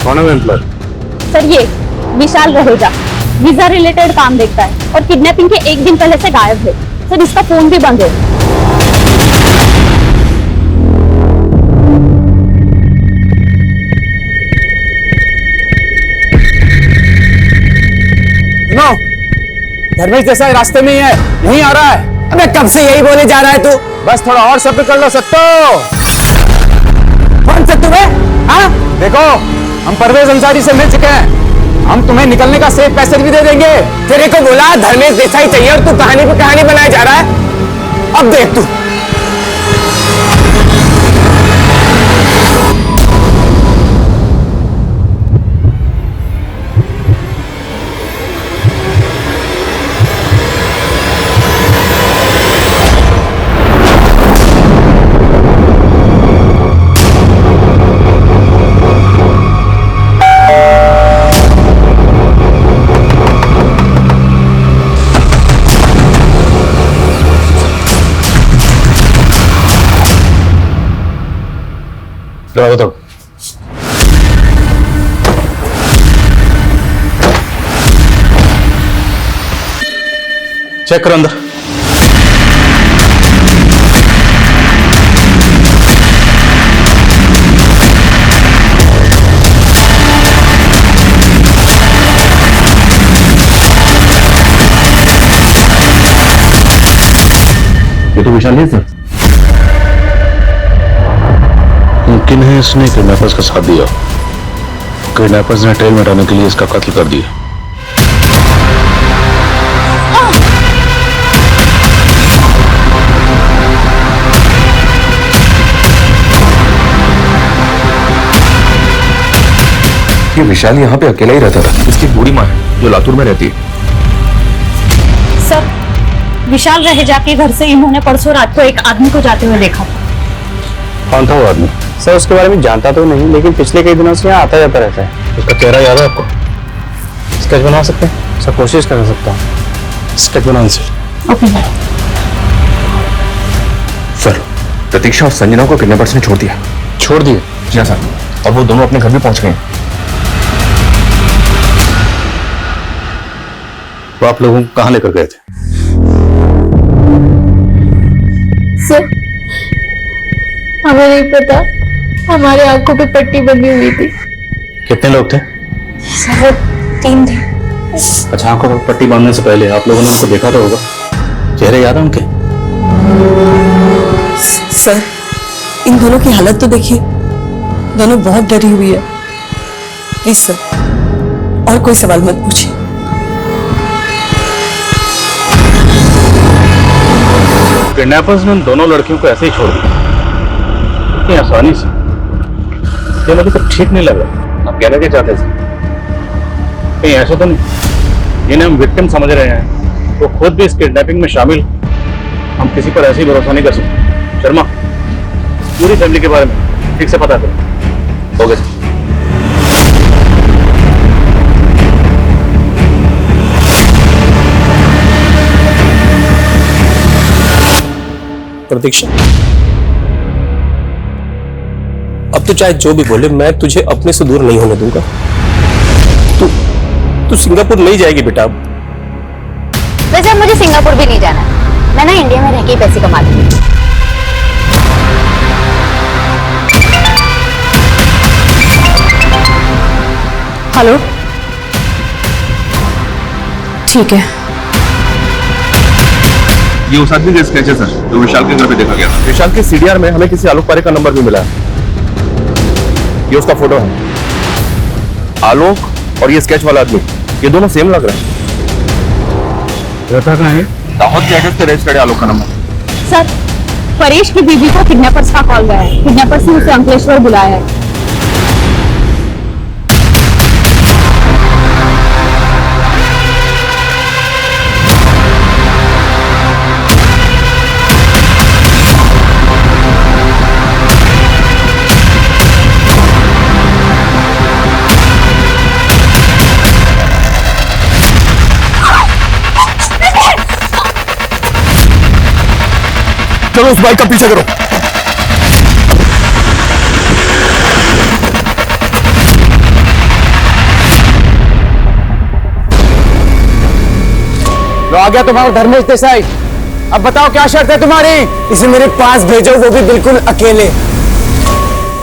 कौन है वो एम्प्लॉय? सर ये विशाल रहेगा, वीजा रिलेटेड काम देखता है और किडनैपिंग के 1 दिन पहले से गायब है। सर इसका फोन भी बंद है। धर्मेश देसाई रास्ते में ही है, यहीं आ रहा है। अबे कब से यही बोले जा रहा है तू? बस थोड़ा और सब्र कर लो सत्तो। कौन सत्तू है? हाँ देखो हम परवेज अंसारी से मिल चुके हैं, हम तुम्हें निकलने का सेफ पैसेज भी दे देंगे। तेरे को बोला धर्मेश देसाई चाहिए और तू कहानी पे कहानी बनाए जा रहा है। अब देख तू। दरवाजा तोड़। चेक करो अंदर। ये तो विशाल है सर। मुमकिन है इसने किडनैपर्स का साथ दिया। किडनैपर्स ने टेल मिटाने के लिए इसका कत्ल कर दिया। ये विशाल यहाँ पे अकेला ही रहता था। इसकी बूढ़ी माँ है जो लातूर में रहती है। सर, विशाल रहेजा के घर से इन्होंने परसों रात को एक आदमी को जाते हुए देखा। कौन था वो आदमी? सर उसके बारे में जानता तो नहीं, लेकिन पिछले कई दिनों से यहाँ आता जाता रहता है। उसका चेहरा याद है आपको? स्केच बना सकते हैं? सर कोशिश कर सकता हूँ। स्केच बनाने से। ओके। सर प्रतीक्षा और संजना को किडनैपर्स ने छोड़ दिया। छोड़ दिए? जी हाँ सर, और वो दोनों अपने घर भी पहुंच गए। वो आप लोगों को कहाँ लेकर गए थे? सर, हमें नहीं पता, हमारे आंखों पे पट्टी बनी हुई थी। कितने लोग थे? सर 3 थे। अच्छा, आंखों पर पट्टी बांधने से पहले आप लोगों ने उनको देखा तो होगा। चेहरे याद है उनके? सर, इन दोनों की हालत तो देखिए, दोनों बहुत डरी हुई है। प्लीज सर, और कोई सवाल मत पूछिए। किडनैपर्स ने उन दोनों लड़कियों को ऐसे ही छोड़ दिया इतनी आसानी से? ये मुझे तो ठीक नहीं लग रहा। आप कहना क्या चाहते थे? कहीं ऐसा तो नहीं जिन्हें हम विक्टिम समझ रहे हैं वो खुद भी इस किडनैपिंग में शामिल? हम किसी पर ऐसे ही भरोसा नहीं कर सकते। शर्मा, पूरी फैमिली के बारे में ठीक से पता करो। हो गया। प्रतीक्षा, अब तो चाहे जो भी बोले, मैं तुझे अपने से दूर नहीं होने दूंगा। तू सिंगापुर नहीं जाएगी बेटा। वैसे अब मुझे सिंगापुर भी नहीं जाना, मैं ना इंडिया में रह के ही पैसे कमा लूंगी। हेलो, ठीक है। ये उस आदमी का स्केच है सर, जो विशाल के घर पे देखा गया। विशाल के सीडीआर में हमें किसी आलोक पारे का नंबर भी मिला है। ये उसका फोटो है। आलोक और ये स्केच वाला आदमी, ये दोनों सेम लग रहे हैं। रहता कहाँ है? दाहोद के एड्रेस पे रजिस्टर्ड है आलोक का नंबर। सर, परेश की बीवी को किडनैपर्स का कॉल गया है। किडनैपर्स ने उसे अंकलेश्वर बुलाया है। चलो उस बाइक का पीछा करो। लो आ गया तुम्हारा धर्मेश देसाई। अब बताओ क्या शर्त है तुम्हारी? इसे मेरे पास भेजो, वो भी बिल्कुल अकेले।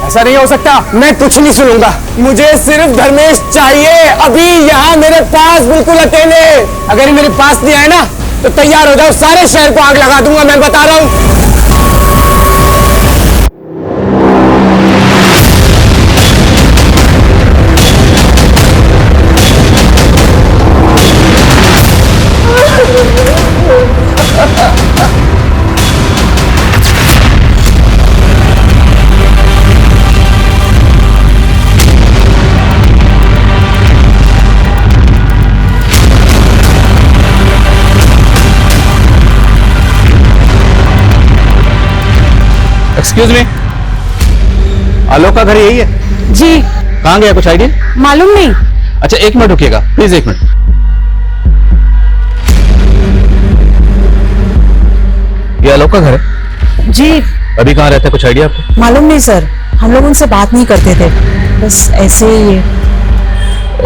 ऐसा नहीं हो सकता, मैं कुछ नहीं सुनूंगा। मुझे सिर्फ धर्मेश चाहिए, अभी यहाँ मेरे पास बिल्कुल अकेले। अगर ये मेरे पास नहीं आए ना तो तैयार हो जाओ, सारे शहर को आग लगा दूंगा, मैं बता रहा हूँ। एक्सक्यूज मी, आलोक का घर यही है? जी कहाँ गया, कुछ आइडिया? मालूम नहीं। अच्छा एक मिनट रुकिएगा प्लीज, एक मिनट। ये आलोक का घर है? जी अभी कहाँ रहता है, कुछ आइडिया आपको? मालूम नहीं सर, हम लोग उनसे बात नहीं करते थे, बस ऐसे ही।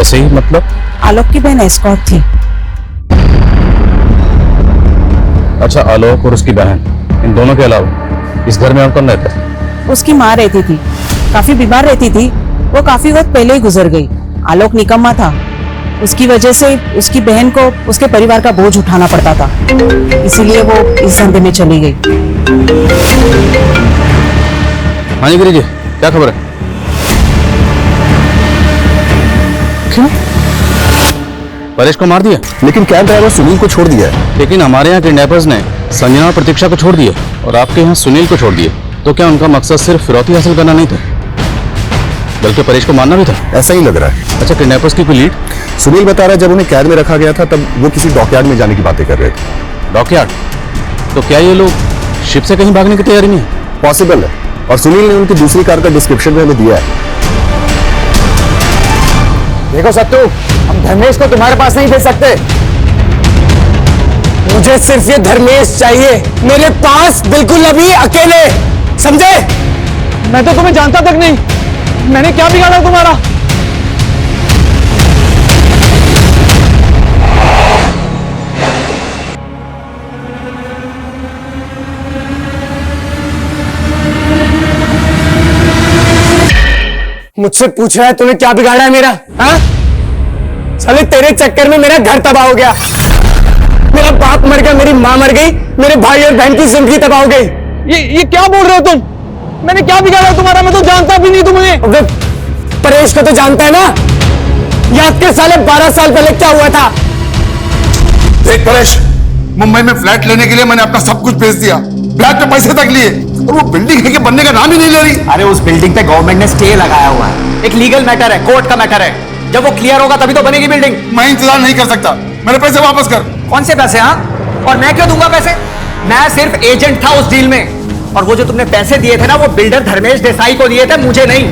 ऐसे ही मतलब? आलोक की बहन एस्कॉर्ट थी। अच्छा, आलोक और उसकी बहन, इन दोनों के अलावा इस घर में और कौन रहता है? उसकी माँ रहती थी, काफी बीमार रहती थी, वो काफी वक्त पहले ही गुजर गई। आलोक निकम्मा था, उसकी वजह से उसकी बहन को उसके परिवार का बोझ उठाना पड़ता था, इसीलिए वो इस धंधे में चली गई। हाँ जी गिरी जी, क्या खबर है? क्यों? परेश को मार दिया, लेकिन कैब ड्राइवर सुनील को छोड़ दिया है। लेकिन हमारे यहाँ किडनैपर्स ने संजना और प्रतीक्षा को छोड़ दिया और आपके यहाँ सुनील को छोड़ दिया, तो क्या उनका मकसद सिर्फ फिरौती हासिल करना नहीं था, बल्कि परेश को मारना भी था? ऐसा ही लग रहा है। अच्छा, किडनैपर्स की कोई लीड? सुनील बता रहा है जब उन्हें कैद में रखा गया था तब वो किसी डॉकयार्ड में जाने की बातें कर रहे थे। डॉकयार्ड? तो क्या ये लोग शिप से कहीं भागने की तैयारी में है? पॉसिबल है, और सुनील ने उनकी दूसरी कार का डिस्क्रिप्शन भी हमें दिया है। देखो सत्तू, हम धर्मेश को तुम्हारे पास नहीं दे सकते, मुझे सिर्फ ये धर्मेश चाहिए मेरे पास, बिल्कुल अभी अकेले, समझे? मैं तो तुम्हें जानता तक नहीं, मैंने क्या बिगाड़ा तुम्हारा? मुझसे पूछ रहा है तूने क्या बिगाड़ा है मेरा? हाँ? साले तेरे चक्कर में मेरा घर तबाह हो गया, मेरा बाप मर गया, मेरी माँ मर गई, मेरे भाई और बहन की जिंदगी तबाह हो गई। ये क्या बोल रहे हो तुम? मैंने क्या बिगाड़ा तुम्हारा? मैं तो जानता भी नहीं तुम्हें। परेश को तो जानता है ना, याद कर साले 12 साल पहले क्या हुआ था। देख परेश, मुंबई में फ्लैट लेने के लिए मैंने अपना सब कुछ बेच दिया, फ्लैट पे पैसे तक लिए, और वो बिल्डिंग है कि बनने का नाम ही नहीं ले रही। अरे उस बिल्डिंग पे गवर्नमेंट ने स्टे लगाया हुआ है, एक लीगल मैटर है, कोर्ट का मैटर है, जब वो क्लियर होगा तभी तो बनेगी बिल्डिंग। मैं इंतजार नहीं कर सकता, मेरे पैसे वापस कर। कौन से पैसे? हाँ, और मैं क्यों दूंगा पैसे? मैं सिर्फ एजेंट था उस डील में, और वो जो तुमने पैसे दिए थे ना, वो बिल्डर धर्मेश देसाई को दिए थे, मुझे नहीं।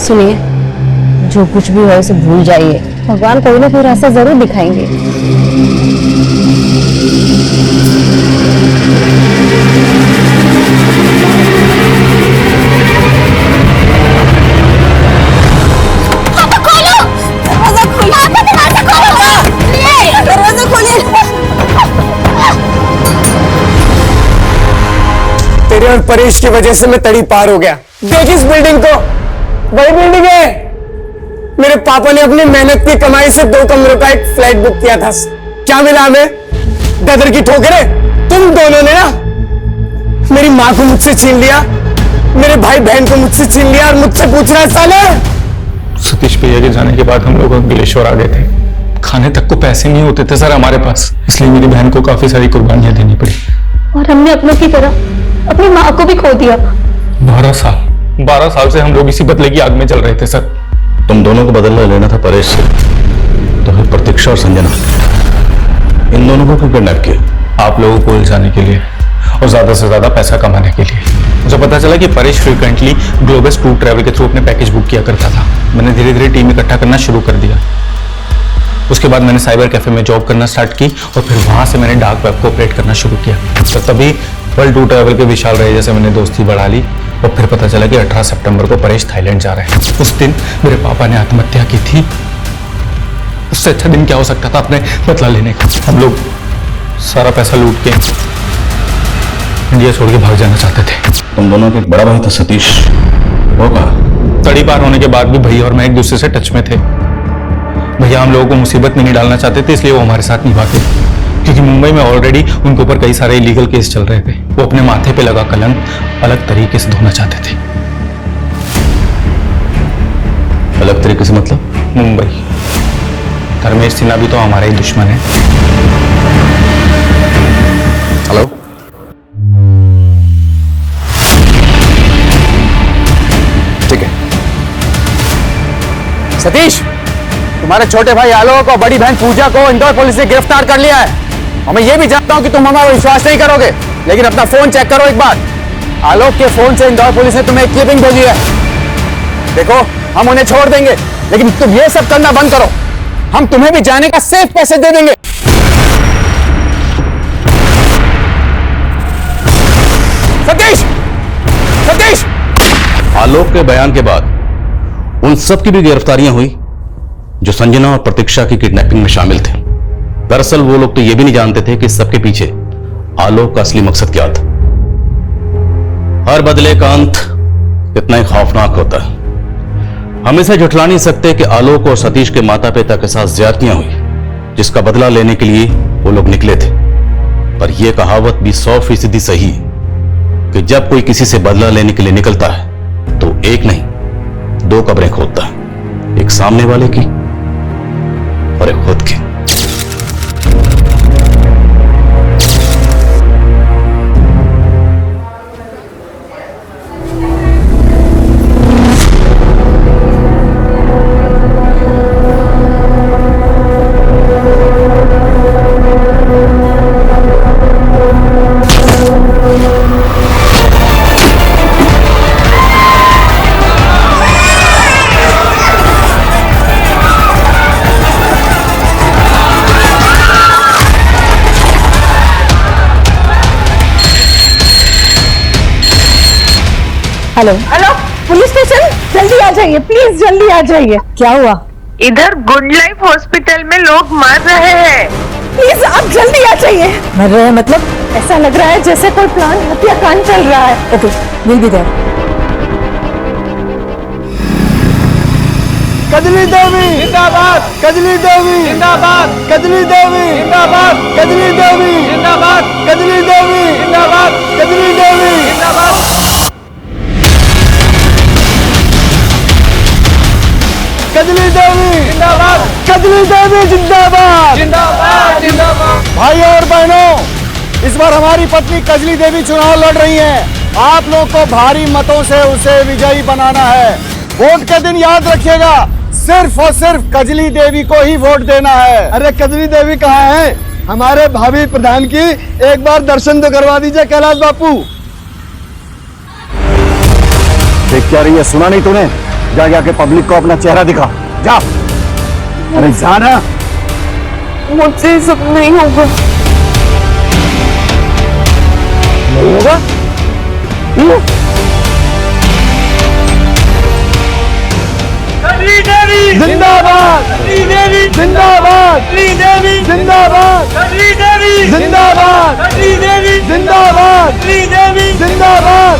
सुनिए, जो कुछ भी हो उसे भूल जाइए, भगवान कोई ना कोई रास्ता जरूर दिखाएंगे। तेरे और परेश की वजह से मैं तड़ी पार हो गया। देख इस बिल्डिंग को, वही बिल्डिंग है, मेरे पापा ने अपनी मेहनत की कमाई से 2 कमरों का एक फ्लैट बुक किया था। क्या मिला हमें? ददर की ठोकरें। तुम दोनों ने ना मेरी माँ को मुझसे छीन लिया, मेरे भाई बहन को मुझसे छीन लिया, और मुझसे पूछ रहा है साले। सतीश भैया के जाने के बाद हम लोग अंकलेश्वर आ गए थे, खाने तक को पैसे नहीं होते थे सर हमारे पास, इसलिए मेरी बहन को काफी सारी कुर्बानियां देनी पड़ी, और हमने अपनों की तरह अपनी माँ को भी खो दिया। 12 साल से हम लोग इसी बदले की आग में चल रहे थे सर। तुम दोनों को बदला लेना था परेश से, तो फिर प्रतीक्षा और संजना, इन दोनों को क्यों किडनैप किया? आप लोगों को उलझाने के लिए और ज्यादा से ज्यादा पैसा कमाने के लिए। मुझे पता चला कि Paresh frequently globus tour travel के थ्रू अपने पैकेज बुक किया करता था। मैंने धीरे धीरे टीम इकट्ठा करना शुरू कर दिया। उसके बाद मैंने साइबर कैफे में जॉब करना स्टार्ट की, और फिर वहां से मैंने डार्क वेब को ऑपरेट करना शुरू किया। तो तभी वर्ल्ड टूर ट्रैवल के विशाल रहे जैसे मैंने दोस्ती बढ़ा ली, और फिर पता चला कि 18 सितंबर को परेश थाईलैंड जा रहे हैं। उस दिन मेरे पापा ने आत्महत्या की थी, उससे अच्छा दिन क्या हो सकता था अपने बदला लेने का। हम लोग सारा पैसा लूट के इंडिया छोड़ के भाग जाना चाहते थे। तुम दोनों के बड़ा भाई था सतीश, वो कहा? तड़ी पार होने के बाद भी भैया और मैं एक दूसरे से टच में थे। भैया हम लोगों को मुसीबत में नहीं डालना चाहते थे, इसलिए वो हमारे साथ नहीं भागे, क्योंकि मुंबई में ऑलरेडी उनके ऊपर कई सारे इलीगल केस चल रहे थे। वो अपने माथे पे लगा कलंक अलग तरीके से धोना चाहते थे। अलग तरीके से मतलब? मुंबई, धर्मेश सिन्हा भी तो हमारा ही दुश्मन है। हेलो, ठीक है। सतीश, तुम्हारे छोटे भाई आलोक और बड़ी बहन पूजा को इंदौर पुलिस ने गिरफ्तार कर लिया है, और मैं ये भी जानता हूं कि तुम हमारा विश्वास नहीं करोगे। लेकिन अपना फोन चेक करो एक बार। आलोक के फोन से इंदौर पुलिस ने तुम्हें एक क्लिपिंग भेजी है। देखो, हम उन्हें छोड़ देंगे, लेकिन तुम ये सब करना बंद करो। हम तुम्हें भी जाने का सेफ पैसे दे देंगे। सतीश! सतीश! आलोक के बयान के बाद उन सब की भी गिरफ्तारियां हुई जो संजना और प्रतीक्षा की किडनैपिंग में शामिल थे। दरअसल वो लोग तो ये भी नहीं जानते थे कि सबके पीछे आलोक का असली मकसद क्या था। हर बदले का अंत इतना ही खौफनाक होता है। हम इसे झुठला नहीं सकते कि आलोक और सतीश के माता पिता के साथ ज्यादतियां हुई, जिसका बदला लेने के लिए वो लोग निकले थे। पर यह कहावत भी 100% सही है कि जब कोई किसी से बदला लेने के लिए निकलता है तो एक नहीं 2 कब्रें खोदता है, एक सामने वाले की और एक खुद की। हेलो हेलो, पुलिस स्टेशन, जल्दी आ जाइए प्लीज, जल्दी आ जाइए। क्या हुआ? इधर गुड लाइफ हॉस्पिटल में लोग मर रहे हैं। प्लीज आप जल्दी आ जाइए। मर रहे हैं मतलब? ऐसा लग रहा है जैसे कोई प्लान हत्याकांड चल रहा है। Okay, will be there. Kajli Devi जिंदाबाद! कजली देवी जिंदाबाद! कजली देवी जिंदाबाद! कजली देवी जिंदाबाद! कजली देवी जिंदाबाद! कजली देवी जिंदाबाद! कजली देवी जिंदाबाद! कजली देवी जिंदाबाद! जिंदाबाद! जिंदाबाद! भाइयों और बहनों, इस बार हमारी पत्नी कजली देवी चुनाव लड़ रही हैं। आप लोग को भारी मतों से उसे विजयी बनाना है। वोट के दिन याद रखिएगा, सिर्फ और सिर्फ कजली देवी को ही वोट देना है। अरे कजली देवी कहाँ है? हमारे भावी प्रधान की एक बार दर्शन तो करवा दीजिए कैलाश बापू। देख क्या रही है, सुना नहीं तूने? जा जाके पब्लिक को अपना चेहरा दिखा, जा। अरे जाना। मुझसे सब नहीं होगा। नहीं होगा? कजली देवी जिंदाबाद! कजली देवी जिंदाबाद! कजली देवी जिंदाबाद! कजली देवी जिंदाबाद! कजली देवी जिंदाबाद! कजली देवी जिंदाबाद!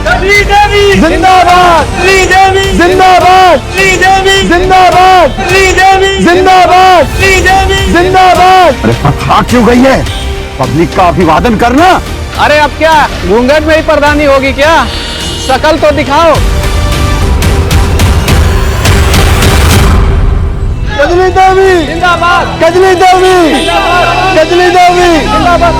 कजली देवी जिंदाबाद! कजली देवी जिंदाबाद! कजली देवी जिंदाबाद! कजली देवी जिंदाबाद! कजली देवी जिंदाबाद! अरे खा क्यों गई है? पब्लिक का अभिवादन करना। अरे अब क्या घूंघट में ही प्रधानी होगी क्या? शकल तो दिखाओ। कजली देवी जिंदाबाद! कजली देवी जिंदाबाद! कजली देवी जिंदाबाद!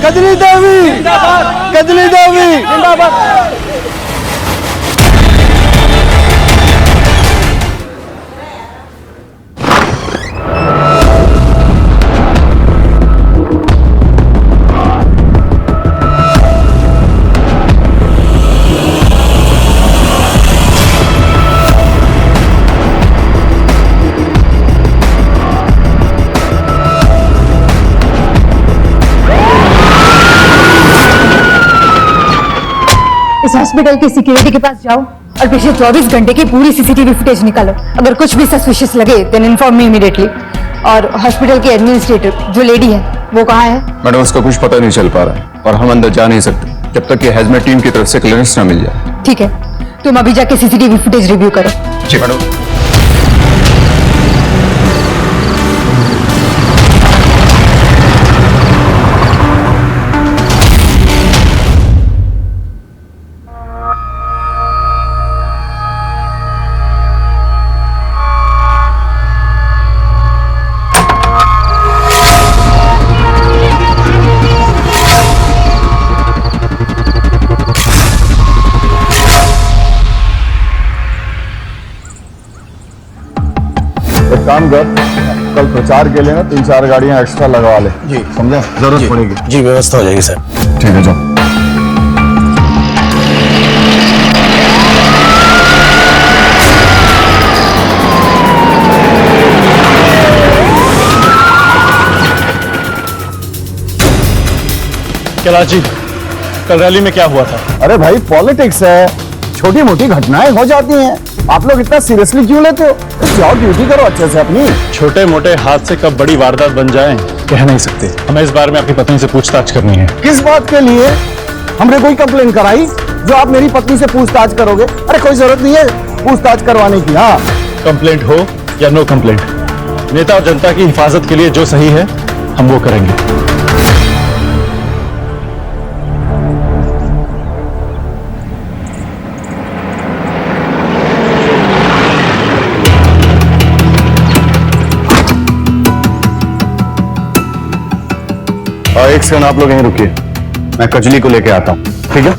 कजली देवी जिंदाबाद! कजली देवी जिंदाबाद! इस हॉस्पिटल की सिक्योरिटी के पास जाओ और पिछले 24 घंटे की पूरी सीसीटीवी फुटेज निकालो। अगर कुछ भी सस्पिशियस लगे देन इन्फॉर्म मी इमीडिएटली। और हॉस्पिटल की एडमिनिस्ट्रेटर जो लेडी है वो कहाँ है? मैडम उसका कुछ पता नहीं चल पा रहा है और हम अंदर जा नहीं सकते जब तक कि हैजमेट टीम की तरफ से क्लियरेंस ना मिल जाए। ठीक है, तुम अभी जाके सीसीटीवी फुटेज रिव्यू करो। जी मैडम। एक काम कर, कल प्रचार के लिए ना 3-4 गाड़ियां एक्स्ट्रा लगवा ले। जी समझा, जरूरत पड़ेगी। जी व्यवस्था हो जाएगी सर। ठीक है जाओ। कैलाश जी, कल रैली में क्या हुआ था? अरे भाई पॉलिटिक्स है, छोटी मोटी घटनाएं हो जाती हैं, आप लोग इतना सीरियसली क्यों लेते हो? जाओ ड्यूटी करो अच्छे से अपनी। छोटे मोटे हादसे कब बड़ी वारदात बन जाएं, कह नहीं सकते। हमें इस बारे में आपकी पत्नी से पूछताछ करनी है। किस बात के लिए? हमने कोई कंप्लेन कराई जो आप मेरी पत्नी से पूछताछ करोगे? अरे कोई जरूरत नहीं है पूछताछ करवाने की। हाँ, कंप्लेंट हो या नो कंप्लेंट, नेता और जनता की हिफाजत के लिए जो सही है हम वो करेंगे। और एक सेकंड आप लोग यहीं रुकिए, मैं कजली को लेके आता हूं, ठीक है?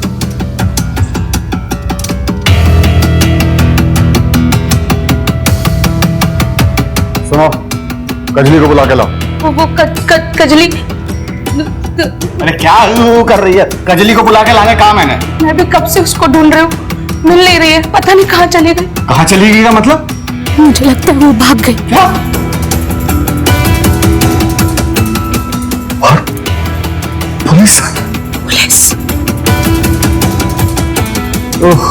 सुनो, कजली को बुला के लाओ। वो कजली। अरे क्या कर रही है? कजली को बुला के लाने कहा मैंने। मैं भी कब से उसको ढूंढ रही हूँ, मिल नहीं रही है, पता नहीं कहाँ चली गई। कहाँ चली गई का मतलब? मुझे लगता है वो भाग गई। क्या? और पुलिस? पुलिस? ओह,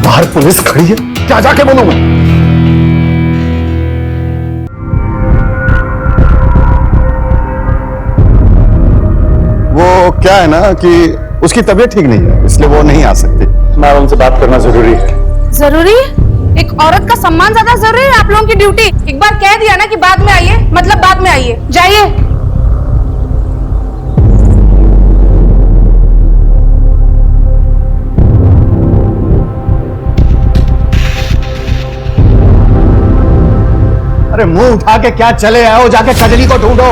बाहर पुलिस खड़ी है, क्या जाके बोलूं मैं? वो क्या है ना कि उसकी तबीयत ठीक नहीं है, इसलिए वो नहीं आ सकती। मैं उनसे बात करना जरूरी है। जरूरी? एक औरत का सम्मान ज्यादा जरूरी है आप लोगों की ड्यूटी? एक बार कह दिया ना कि बाद में आइए, मतलब बाद में आइए। जाइए। अरे मुंह उठा के क्या चले आओ, जाके कजली को ढूंढो।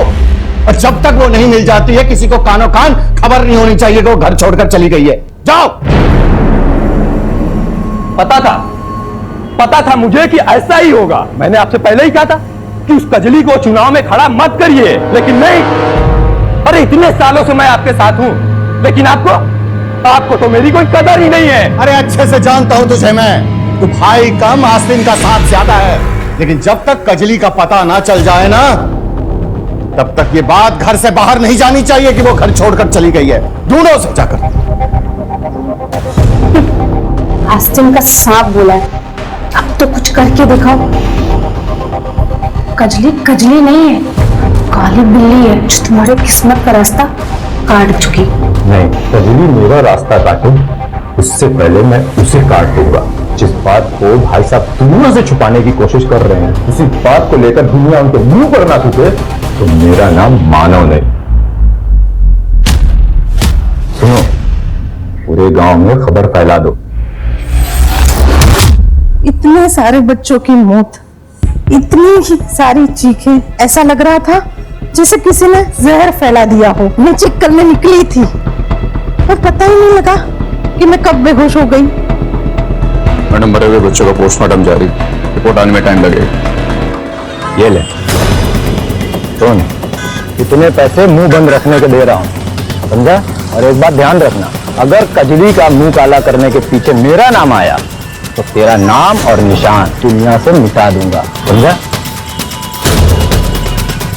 और जब तक वो नहीं मिल जाती है किसी को कानो कान खबर नहीं होनी चाहिए कि वो घर छोड़कर चली गई है। जाओ। पता था मुझे कि ऐसा ही होगा। मैंने आपसे पहले ही कहा था कि उस कजली को चुनाव में खड़ा मत करिए, लेकिन नहीं। अरे इतने सालों से मैं आपके साथ हूं, लेकिन आपको तो मेरी कोई कदर ही नहीं है। अरे अच्छे से जानता हूं तुझे मैं, तू भाई कम आस्तीन का साथ ज्यादा है, लेकिन जब तक कजली का पता ना चल जाए ना, तब तक ये बात घर से बाहर नहीं जानी चाहिए कि वो घर छोड़कर चली गई है। ढूंढो उसे जाकर। आस्तीन का सांप बोला है, अब तो कुछ करके दिखाओ। कजली नहीं है, काली बिल्ली है जो तुम्हारे किस्मत का रास्ता काट चुकी। नहीं, कजली मेरा रास्ता काटे उससे पहले मैं उसे काट दूंगा। जिस बात को भाई साहब दुनिया से छुपाने की कोशिश कर रहे हैं, उसी बात को लेकर दुनिया उनके मुंह पर ना थूके तो मेरा नाम मानव नहीं। सुनो, पूरे गांव में खबर फैला दो। इतने सारे बच्चों की मौत, इतनी ही सारी चीखें, ऐसा लग रहा था जैसे किसी ने जहर फैला दिया हो। मैं चिक्कल में निकली थी और पता ही नहीं लगा कि मैं कब बेहोश हो गई। मैडम, मरे हुए बच्चों का पोस्टमार्टम जारी, रिपोर्ट आने में टाइम लगेगा। ये ले सुन, इतने पैसे मुंह बंद रखने के दे रहा हूं, समझा? और एक बात ध्यान रखना, अगर कजली का मुंह काला करने के पीछे मेरा नाम आया तो तेरा नाम और निशान दुनिया से मिटा दूंगा, समझा?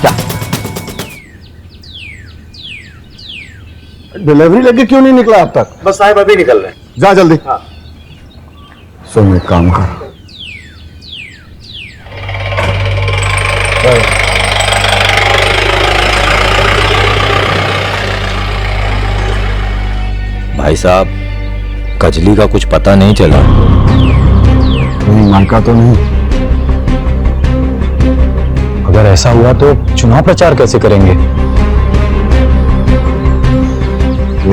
क्या डिलीवरी लेके क्यों नहीं निकला अब तक? बस साहब अभी निकल रहे। जा जल्दी। सुन, एक काम कर, भाई साहब, कजली का कुछ पता नहीं चला। नहीं, मायका तो नहीं। अगर ऐसा हुआ तो चुनाव प्रचार कैसे करेंगे?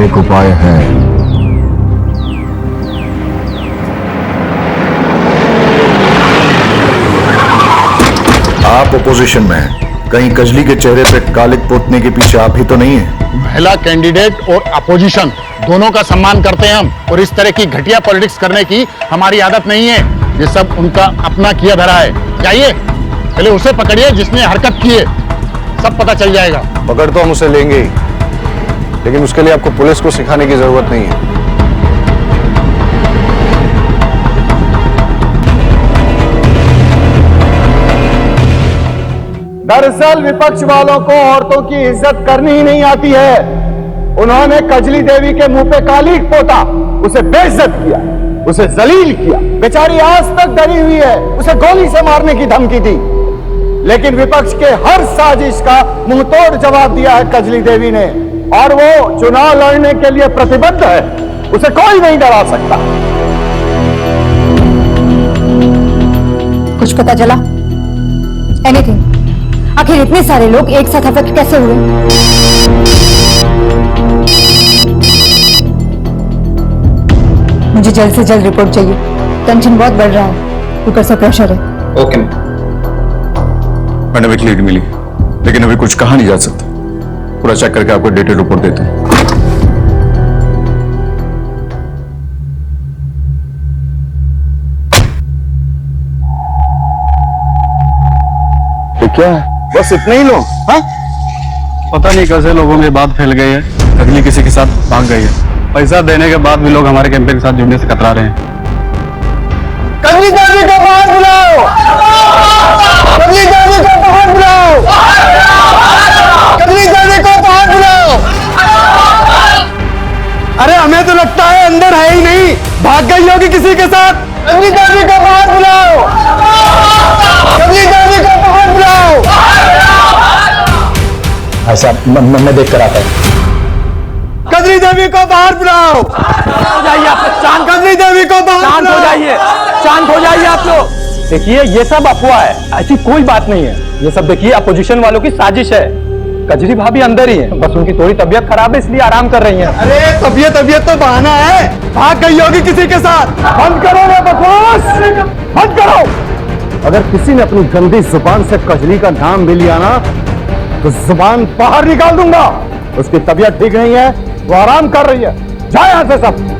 एक उपाय है। आप ओपोजिशन में हैं, कहीं कजली के चेहरे पे कालिक पोतने के पीछे आप ही तो नहीं है? महिला कैंडिडेट और अपोजिशन दोनों का सम्मान करते हैं हम, और इस तरह की घटिया पॉलिटिक्स करने की हमारी आदत नहीं है। ये सब उनका अपना किया धरा है। जाइए, पहले उसे पकड़िए जिसने हरकत की है, सब पता चल जाएगा। पकड़ तो हम उसे लेंगे ही, लेकिन उसके लिए आपको पुलिस को सिखाने की जरूरत नहीं है। दरअसल विपक्ष वालों को औरतों की इज्जत करनी ही नहीं आती है। उन्होंने कजली देवी के मुंह पे कालीक पोता, उसे बेइज्जत किया, उसे जलील किया। बेचारी आज तक डरी हुई है, उसे गोली से मारने की धमकी दी। लेकिन विपक्ष के हर साजिश का मुंहतोड़ जवाब दिया है कजली देवी ने, और वो चुनाव लड़ने के लिए प्रतिबद्ध है। उसे कोई नहीं डरा सकता। कुछ पता चला? एनीथिंग? आखिर इतने सारे लोग एक साथ अफेक्ट कैसे हुए? मुझे जल्द से जल्द रिपोर्ट चाहिए। टेंशन बहुत बढ़ रहा है, ऊपर से प्रेशर है। ओके मैडम, एक लीड मिली, लेकिन अभी कुछ कहा नहीं जा सकता। पूरा चेक करके आपको डिटेल रिपोर्ट देता हूं। क्या है? बस इतने ही लोग? हाँ, पता नहीं कैसे लोगों में बात फैल गई है। अगली किसी के साथ भाग गई है। पैसा देने के बाद भी लोग हमारे कैंपेन के साथ जुड़ने से कतरा रहे हैं। कजली देवी को बाहर बुलाओ! कजली देवी को बाहर बुलाओ! कजली देवी को बाहर बुलाओ! अरे हमें तो लगता है अंदर है ही नहीं, भाग गई होगी किसी के साथ। कजली देवी को बाहर बुलाओ! कजली देवी को बाहर बुलाओ! ऐसा मैं देख कर आता हूँ। कजली देवी को बाहर बुलाओ! हो जाइए आप, शांत। कजली देवी को बाहर शांत हो जाइए, शांत हो जाइए आप लोग। देखिए, ये सब अफवाह है, ऐसी कोई बात नहीं है। ये सब देखिए अपोजिशन वालों की साजिश है। कजली भाभी अंदर ही है, बस उनकी थोड़ी तबीयत खराब है, इसलिए आराम कर रही हैं। अरे तबीयत तो बहाना है, भाग गई होगी किसी के साथ। बंद करो ना बकवास, बंद करो। अगर किसी ने अपनी गंदी जुबान से कजली का नाम भी लिया ना, तो जुबान बाहर निकाल दूंगा। उसकी तबीयत ठीक नहीं है, वो आराम कर रही है। जाए यहां से सब।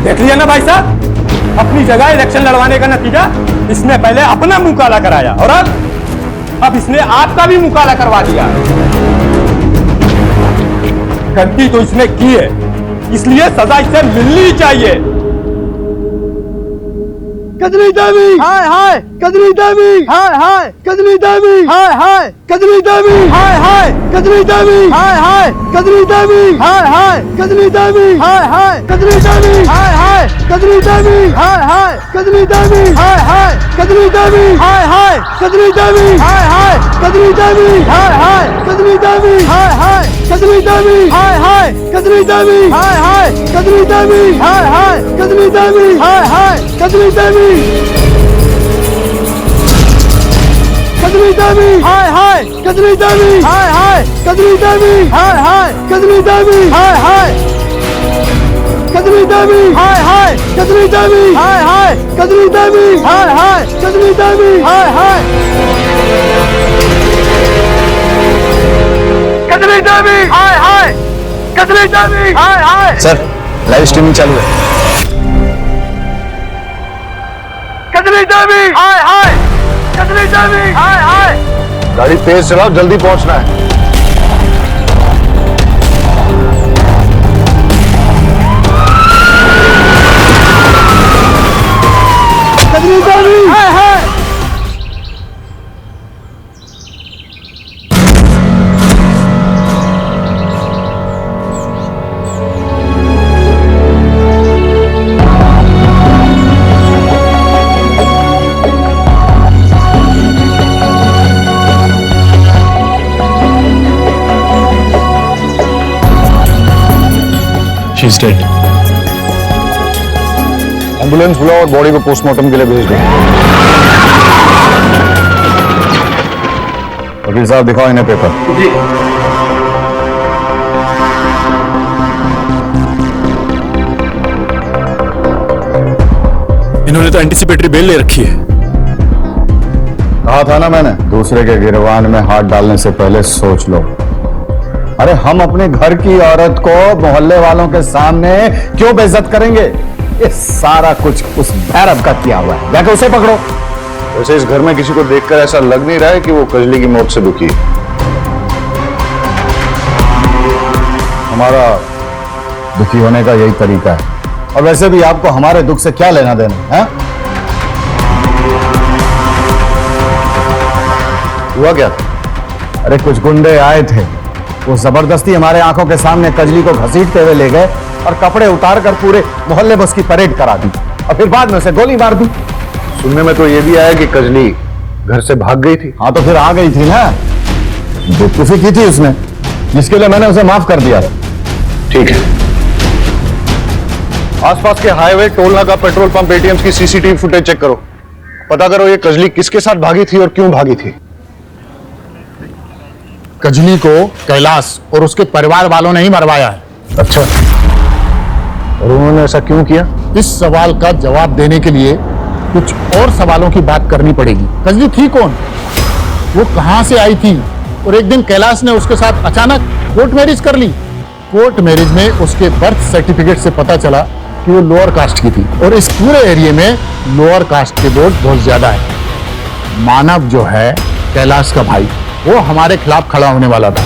देख लिया ना भाई साहब, अपनी जगह इलेक्शन लड़वाने का नतीजा। इसने पहले अपना मुंह काला कराया, और अब इसने आपका भी मुंह काला करवा दिया। गलती तो इसने की है, इसलिए सजा इसे मिलनी चाहिए। कजली देवी, हाय हाय। कजली देवी, हाय हाय। कजली देवी, हाय हाय। कजली देवी, हाय हाय। कजली देवी, हाय हाय। कजली देवी, हाय हाय। कजली देवी, हाय हाय। कजली देवी, हाय हाय। कजली देवी, हाय हाय। कजली देवी, हाय हाय। कजली देवी, हाय हाय। कजली देवी, हाय हाय। कजली देवी, हाय हाय। कजली देवी, हाय हाय। कजली देवी, हाय हाय। कजली देवी, हाय हाय। कजली देवी, हाय हाय। कजली देवी, हाय हाय। कजली देवी, कजली देवी, हाय हाय। कजली देवी, हाय हाय। कजली देवी, हाय हाय। कजली देवी, हाय हाय। कजली देवी, हाय हाय। कजली देवी, हाय हाय। कजली देवी, हाय हाय। कजली देवी, हाय हाय। कजली देवी, हाय हाय। कजली देवी, हाय हाय। सर, लाइव स्ट्रीमिंग चालू है। कजली देवी, हाय हाय। कजली देवी, हाय हाय। गाड़ी तेज चलाओ, जल्दी पहुंचना है। कजरी देवी है। She's dead. एम्बुलेंस बुलाओ और बॉडी को पोस्टमार्टम के लिए भेज दो। वकील साहब दिखाओ इन्हें पेपर। जी। इन्होंने तो एंटीसिपेटरी बेल ले रखी है। कहा था ना मैंने, दूसरे के गिरवान में हाथ डालने से पहले सोच लो। अरे हम अपने घर की औरत को मोहल्ले वालों के सामने क्यों बेइज्जत करेंगे? ये सारा कुछ उस भैरव का किया हुआ है। जाके उसे पकड़ो। वैसे इस घर में किसी को देखकर ऐसा लग नहीं रहा है कि वो कजली की मौत से दुखी है। हमारा दुखी होने का यही तरीका है। और वैसे भी आपको हमारे दुख से क्या लेना देना है? हुआ क्या? अरे कुछ गुंडे आए थे, वो जबरदस्ती हमारे आंखों के सामने कजली को घसीटते हुए ले गए और कपड़े उतार कर पूरे मोहल्ले में उसकी परेड करा दी और फिर बाद में उसे गोली मार दी। सुनने में तो ये भी आया कि कजली घर से भाग गई थी। हाँ तो फिर आ गई थी ना, बेवकूफी की थी उसने, जिसके लिए मैंने उसे माफ कर दिया। ठीक है, आसपास के हाईवे, टोल नाका, पेट्रोल पंप, एटीएम्स की सीसीटीवी फुटेज चेक करो। पता करो ये कजली किसके साथ भागी थी और क्यों भागी थी। कजली को कैलाश और उसके परिवार वालों ने ही मरवाया है। अच्छा, और उन्होंने ऐसा क्यों किया? इस सवाल का जवाब देने के लिए कुछ और सवालों की बात करनी पड़ेगी। कजली थी कौन, वो कहां से आई थी, और एक दिन कैलाश ने उसके साथ अचानक कोर्ट मैरिज कर ली। कोर्ट मैरिज में उसके बर्थ सर्टिफिकेट से पता चला कि वो लोअर कास्ट की थी, और इस पूरे एरिया में लोअर कास्ट के वोट बहुत ज्यादा है। मानव जो है कैलाश का भाई, वो हमारे खिलाफ खड़ा होने वाला था,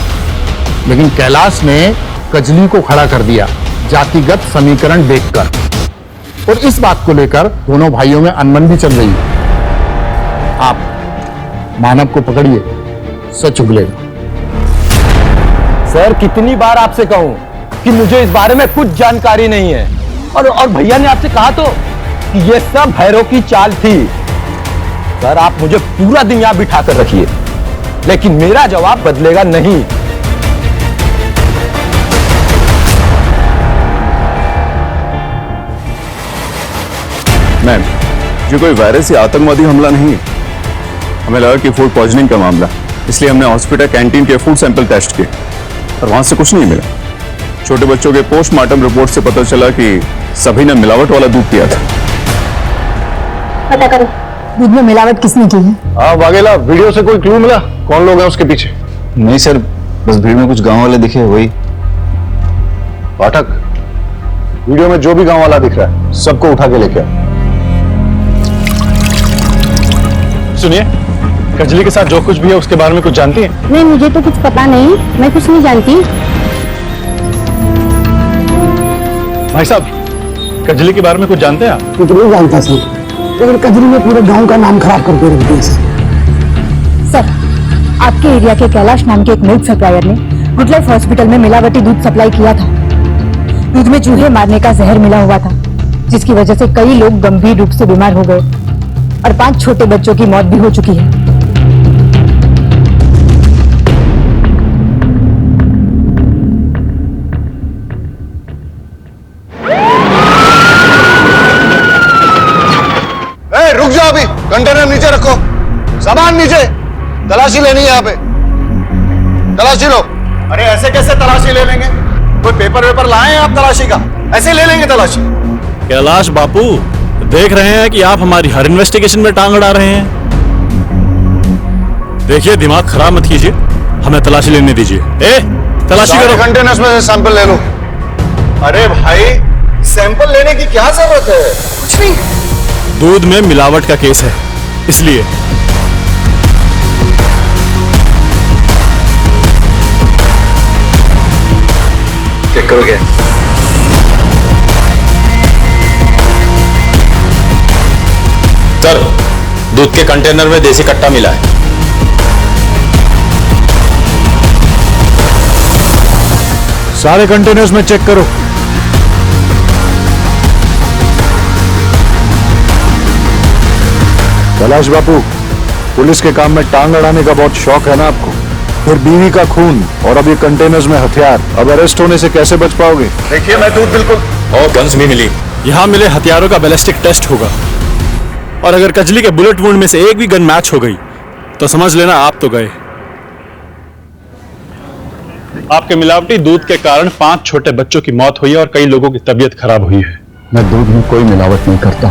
लेकिन कैलाश ने कजली को खड़ा कर दिया जातिगत समीकरण देखकर, और इस बात को लेकर दोनों भाइयों में अनबन भी चल रही है। आप मानव को पकड़िए, सच उगलेगा। सर कितनी बार आपसे कहूं कि मुझे इस बारे में कुछ जानकारी नहीं है, और भैया ने आपसे कहा तो कि ये सब भैरव की चाल थी। सर आप मुझे पूरा दिन यहां बिठा कर रखिए, लेकिन मेरा जवाब बदलेगा नहीं। मैम, ये कोई वायरस या आतंकवादी हमला नहीं है। हमें लगा कि फूड पॉइजनिंग का मामला, इसलिए हमने हॉस्पिटल कैंटीन के फूड सैंपल टेस्ट किए, और वहां से कुछ नहीं मिला। छोटे बच्चों के पोस्टमार्टम रिपोर्ट से पता चला कि सभी ने मिलावट वाला दूध पिया था। पता करो दूध में मिलावट किसने की है? हाँ वाघेला, वीडियो से कोई क्लू मिला कौन लोग हैं उसके पीछे? नहीं सर, बस भीड़ में कुछ गांव वाले दिखे, वही। पाठक, वीडियो में जो भी गांव वाला दिख रहा है सबको उठा के लेके आओ। सुनिए, कजली के साथ जो कुछ भी है उसके बारे में कुछ जानती हैं? नहीं, मुझे तो कुछ पता नहीं, मैं कुछ नहीं जानती। भाई साहब, कजली के बारे में कुछ जानते हैं आप? कुछ नहीं जानता सर, लेकिन कजली ने पूरे गांव का नाम खराब करके रख दिया सर, आपके एरिया के कैलाश नाम के एक मिल्क सप्लायर ने गुड लाइफ हॉस्पिटल में मिलावटी दूध सप्लाई किया था। दूध में चूहे मारने का जहर मिला हुआ था, जिसकी वजह से कई लोग गंभीर रूप से बीमार हो गए और 5 छोटे बच्चों की मौत भी हो चुकी है। रुक जाओ, अभी कंटेनर नीचे रखो, सामान नीचे, तलाशी लेनी है यहाँ पे, तलाशी लो। अरे ऐसे कैसे तलाशी ले लेंगे? कोई पेपर वेपर लाए हैं आप तलाशी का? ऐसे ले लेंगे तलाशी? कैलाश बापू, देख रहे हैं कि आप हमारी हर इन्वेस्टिगेशन में टांग अड़ा रहे हैं। देखिए, दिमाग खराब मत कीजिए, हमें तलाशी लेने दीजिए। तलाशी करो। कंटेनर्स में से सैंपल ले लो। अरे भाई, सैंपल लेने की क्या जरूरत है? कुछ नहीं, दूध में मिलावट का केस है, इसलिए। चेक करोगे? सर, दूध के कंटेनर में देसी कट्टा मिला है। सारे कंटेनर्स में चेक करो। कैलाश बापू, पुलिस के काम में टांग अड़ाने का बहुत शौक है ना आपको? फिर बीवी का खून और अब ये कंटेनर्स में हथियार, अब अरेस्ट होने से कैसे बच पाओगे? देखिए मैं दूध बिल्कुल। और गन्स भी मिली। यहां मिले हथियारों का बैलिस्टिक टेस्ट होगा, और अगर कजली के बुलेट वुंड में से एक भी गन मैच हो गई तो समझ लेना आप तो गए। आपके मिलावटी दूध के कारण 5 छोटे बच्चों की मौत हुई है और कई लोगों की तबीयत खराब हुई है। मैं दूध में कोई मिलावट नहीं करता।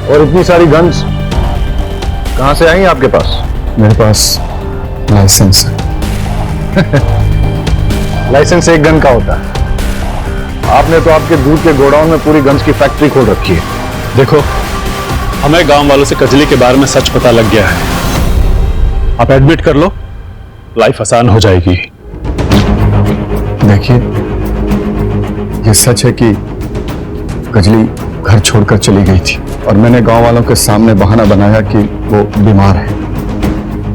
और इतनी सारी गन्स कहां से आई आपके पास? मेरे पास लाइसेंस है। लाइसेंस एक गन का होता है। आपने तो आपके दूध के गोडाउन में पूरी गन्स की फैक्ट्री खोल रखी है। देखो, हमें गांव वालों से कजली के बारे में सच पता लग गया है। आप एडमिट कर लो, लाइफ आसान हो जाएगी। देखिए, ये सच है कि कजली घर छोड़कर चली गई थी और मैंने गांव वालों के सामने बहाना बनाया कि वो बीमार है,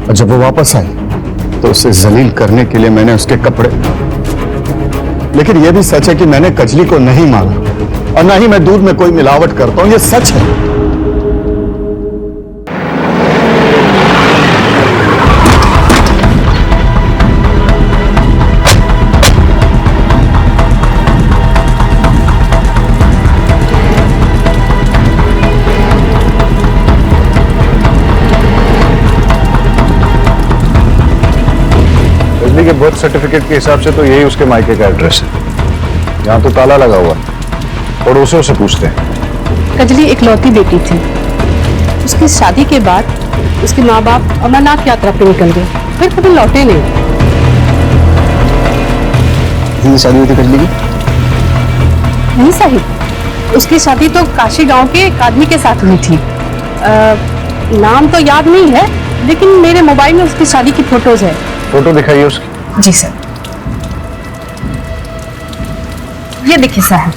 और जब वो वापस आई तो उसे जलील करने के लिए मैंने उसके कपड़े। लेकिन यह भी सच है कि मैंने कजली को नहीं मारा और ना ही मैं दूध में कोई मिलावट करता हूं। यह सच है। के बर्थ सर्टिफिकेट के हिसाब से तो यही उसके मायके का एड्रेस है। यहाँ तो ताला लगा हुआ है। पड़ोसियों से पूछते हैं। कजली इकलौती बेटी थी। उसकी शादी के बाद उसके माँ बाप अमरनाथ यात्रा पे निकल गए, फिर कभी लौटे नहीं। हिंदी शादी हुई थी कजली की? नहीं साहिब, उसकी शादी तो काशी गांव के एक आदमी के साथ हुई थी। नाम तो याद नहीं है, लेकिन मेरे मोबाइल में उसकी शादी की फोटोज है। फोटो दिखाइए उसकी। जी सर, ये देखिए साहब।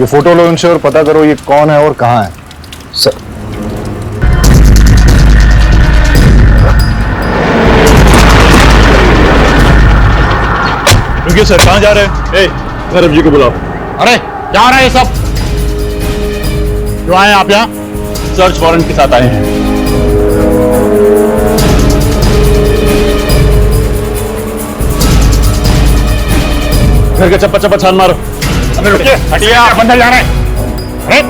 ये फोटो लो इनसे और पता करो ये कौन है और कहाँ है। सर, रुकिए सर, कहाँ जा रहे हैं? ए, धर्म जी को बुलाओ। अरे क्या रहे हैं सब? क्यों आए आप यहाँ? सर्च वारंट के साथ आए हैं। घर के चप्पा चप्पा छान मारो। अरे रुकिए, हटिए, आप अंदर जा रहे हैं। अरे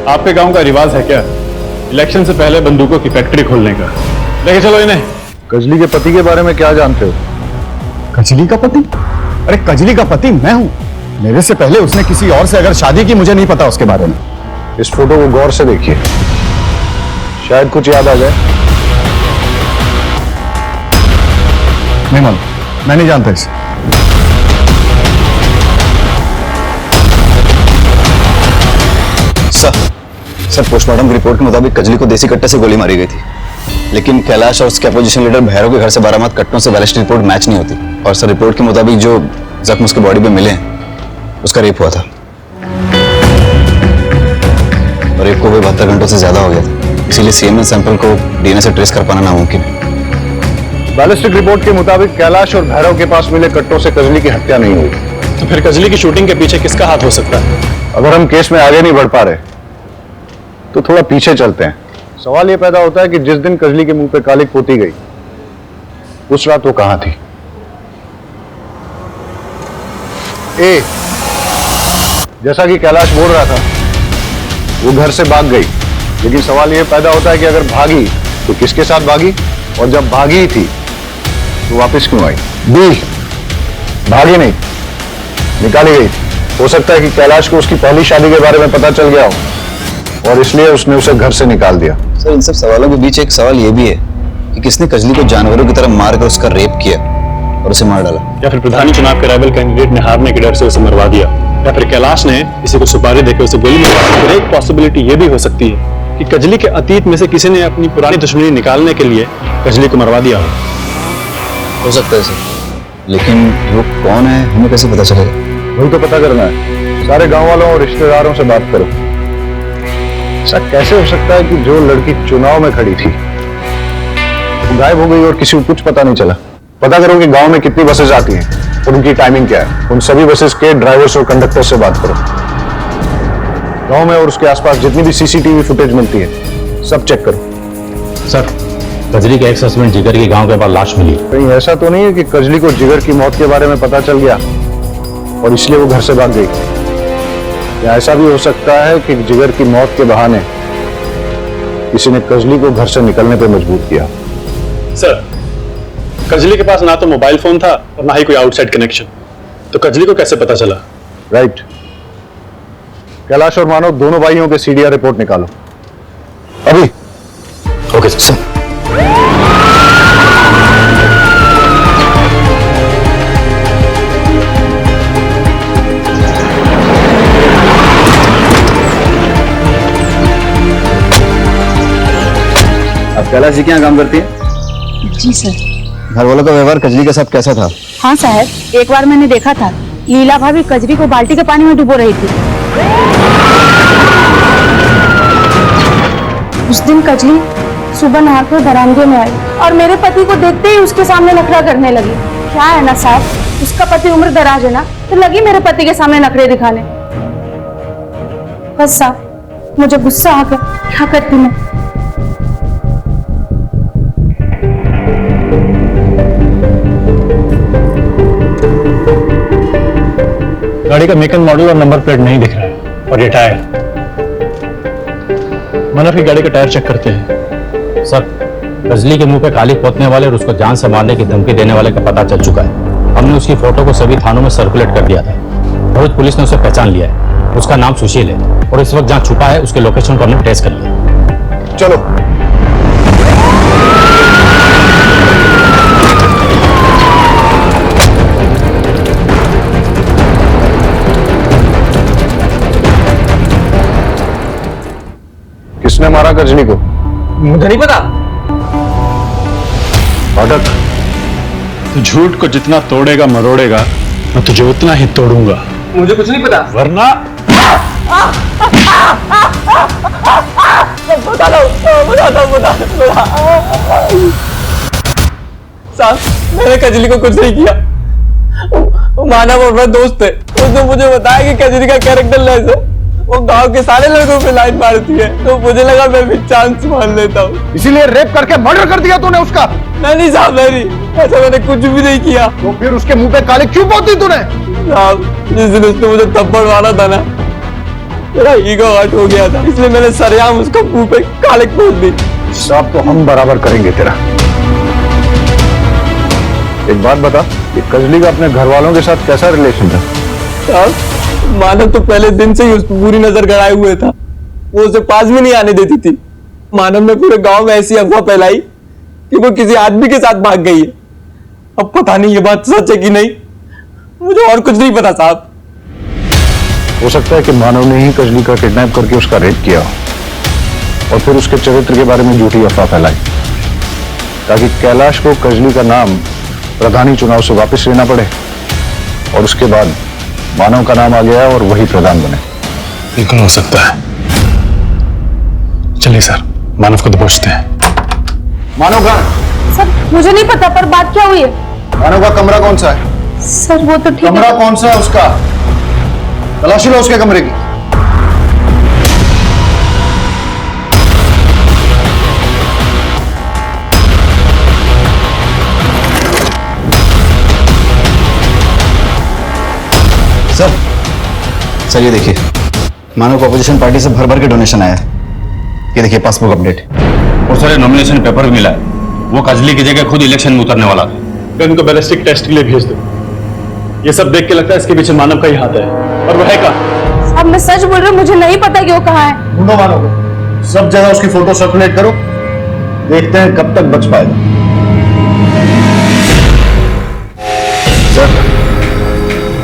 आपके गांव का रिवाज है क्या इलेक्शन से पहले बंदूकों की फैक्ट्री खोलने का? लेके चलो इन्हें। कजली के पति के बारे में क्या जानते हो? कजली का पति? अरे कजली का पति मैं हूं। मेरे से पहले उसने किसी और से अगर शादी की, मुझे नहीं पता उसके बारे में। इस फोटो को गौर से देखिए, शायद कुछ याद आ जाए। नहीं मालूम, मैं नहीं जानता इसे। सर, पोस्टमार्टम की रिपोर्ट के मुताबिक कजली को देसी कट्टे से गोली मारी गई थी, लेकिन कैलाश और उसके अपोजिशन लीडर भैरव के घर से बरामद कट्टों से बैलिस्टिक रिपोर्ट मैच नहीं होती। और सर, रिपोर्ट के मुताबिक जो जख्म उसके बॉडी पे मिले हैं उसका रेप हुआ था, और रेप को भी 72 घंटों से ज्यादा हो गया था। इसीलिए सीएमएन सैंपल को डीएनए से ट्रेस कर पाना नामुमकिन है। बैलिस्टिक रिपोर्ट के मुताबिक कैलाश और भैरव के पास मिले कट्टों से कजली की हत्या नहीं हुई। तो फिर कजली की शूटिंग के पीछे किसका हाथ हो सकता है? अगर हम केस में आगे नहीं बढ़ पा रहे तो थोड़ा पीछे चलते हैं। सवाल यह पैदा होता है कि जिस दिन कजली के मुंह पे कालिक पोती गई उस रात वो कहां थी? ए, जैसा कि कैलाश बोल रहा था, वो घर से भाग गई, लेकिन सवाल यह पैदा होता है कि अगर भागी तो किसके साथ भागी, और जब भागी थी तो वापस क्यों आई? बी, भागी नहीं, निकाली गई। हो सकता है कि कैलाश को उसकी पहली शादी के बारे में पता चल गया हो और इसलिए उसने उसे घर से निकाल दिया। सर, इन सब सवालों के बीच एक सवाल यह भी है कि किसने कजली को जानवरों की तरह मारकर उसका रेप किया और उसे मार डाला? या फिर प्रधानी चुनाव के राइवल कैंडिडेट ने हारने के डर से उसे मरवा दिया? या फिर कैलाश ने किसी को सुपारी देकर उसे गोली मारी। और एक पॉसिबिलिटी ये भी हो सकती है कि कजली के अतीत में से किसी ने अपनी पुरानी दुश्मनी निकालने के लिए कजली को मरवा दिया हो सकता है सर, लेकिन वो कौन है हमें कैसे पता चलेगा? वही तो पता करना है। सारे गांव वालों और रिश्तेदारों से बात करो। ऐसा कैसे हो सकता है कि जो लड़की चुनाव में खड़ी थी वो गायब हो गई और किसी को कुछ पता नहीं चला? पता करो कि गांव में कितनी बसेस आती हैं और उनकी टाइमिंग क्या है। उन सभी बसेस के ड्राइवर्स और कंडक्टर से बात करो। गांव में और उसके आसपास जितनी भी सीसीटीवी फुटेज मिलती है सब चेक करो। सर, कजली के एक्स हस्बैंड जिगर की गांव के पास लाश मिली। कहीं ऐसा तो नहीं है कि कजली को जिगर की मौत के बारे में पता चल गया और इसलिए वो घर से भाग गई? या ऐसा भी हो सकता है कि जिगर की मौत के बहाने किसी ने कजली को घर से निकलने पर मजबूर किया? सर, कजली के पास ना तो मोबाइल फोन था और ना ही कोई आउटसाइड कनेक्शन, तो कजली को कैसे पता चला? राइट। कैलाश और मानव दोनों भाइयों के सीडीआर रिपोर्ट निकालो अभी। Okay sir. आप कैलाश जी के यहाँ काम करती हैं? जी सर। घर वालों का व्यवहार कजली के साथ कैसा था? हाँ साहब, एक बार मैंने देखा था लीला भाभी कजरी को बाल्टी के पानी में डुबो रही थी। उस दिन कजली सुबह नहाकर बरामदे में आई और मेरे पति को देखते ही उसके सामने नखरा करने लगी। क्या है ना साहब, उसका पति उम्र दराज है ना, तो लगी मेरे पति के सामने नखरे दिखाने। बस साहब, मुझे गुस्सा आ गया, क्या करती मैं। गाड़ी का मेक एंड मॉडल और नंबर प्लेट नहीं दिख रहा है, और ये टायर। मानव की गाड़ी का टायर चेक करते हैं। सर, कजली के मुंह पे काली पोतने वाले और उसको जान से मारने की धमकी देने वाले का पता चल चुका है। हमने उसकी फोटो को सभी थानों में सर्कुलेट कर दिया था। भरूच पुलिस ने उसे पहचान लिया है। उसका नाम सुशील है और इस वक्त जहां छुपा है उसके लोकेशन को हमने ट्रेस कर लिया। चलो। किसने मारा कजली को? मुझे नहीं पता। अटक। तो झूठ को जितना तोड़ेगा मरोड़ेगा, मैं तुझे उतना ही तोड़ूंगा। मुझे कुछ नहीं पता। वरना साहब, मैंने कजली को कुछ नहीं किया। वो मानव और मेरा दोस्त है। उसने मुझे बताया कि कजली का कैरेक्टर लेस है। वो गांव के सारे लड़कों पे लाइन मारती है, तो मुझे लगा मैं भी चांस मान लेता हूँ। इसीलिए रेप करके मर्डर कर दिया तूने उसका? नहीं साहब, नहीं, ऐसा मैंने कुछ भी नहीं किया। तो फिर उसके मुंह पे कालिक क्यों पोती तूने? साहब, जिस दिन उसने मुझे थप्पड़ मारा था ना, मेरा ईगो हर्ट हो गया था, इसलिए मैंने सरेआम उसका मुंह पे कालिक पोत दी। सब तो हम बराबर करेंगे तेरा। एक बात बता, ये कजली का अपने घर वालों के साथ कैसा रिलेशन था? साहब, मानव तो पहले दिन से ही उस पर बुरी नजर गड़ाए हुए था। वो उसे पास भी नहीं आने देती थी। मानव ने पूरे गांव में ऐसी अफवाह फैलाई कि वो किसी आदमी के साथ भाग गई है। अब पता नहीं ये बात सच है कि नहीं, मुझे और कुछ नहीं पता साहब। हो सकता है कि मानव ने ही कजली का किडनैप करके उसका रेप किया और फिर उसके चरित्र के बारे में झूठी अफवाह फैलाई ताकि कैलाश को कजली का नाम प्रधानी चुनाव से वापस लेना पड़े, और उसके बाद मानव का नाम आ गया और वही प्रधान बने। बिल्कुल हो सकता है। चलिए सर, मानव को दबोचते हैं। मानव का? सर, मुझे नहीं पता, पर बात क्या हुई है? मानव का कमरा कौन सा है? सर, वो तो ठीक है। कमरा कौन सा है उसका? तलाशी लो उसके कमरे की। सर ये देखिए, मानव को अपोजिशन पार्टी से भर भर के डोनेशन आया है। ये देखिए पासबुक अपडेट। और सारे नॉमिनेशन पेपर भी मिला है। वो कजली की जगह खुद इलेक्शन में उतरने वाला था। इनको बैलिस्टिक टेस्ट के लिए भेज दो। ये सब देख के लगता है इसके पीछे मानव का ही हाथ है। और वो है कहाँ? अब मैं सच बोल रहा हूँ, मुझे नहीं पता कि वो कहाँ है। ढूंढो मानव को, सब जगह उसकी फोटो सर्कुलेट करो, देखते हैं कब तक बच पाएगा। सर,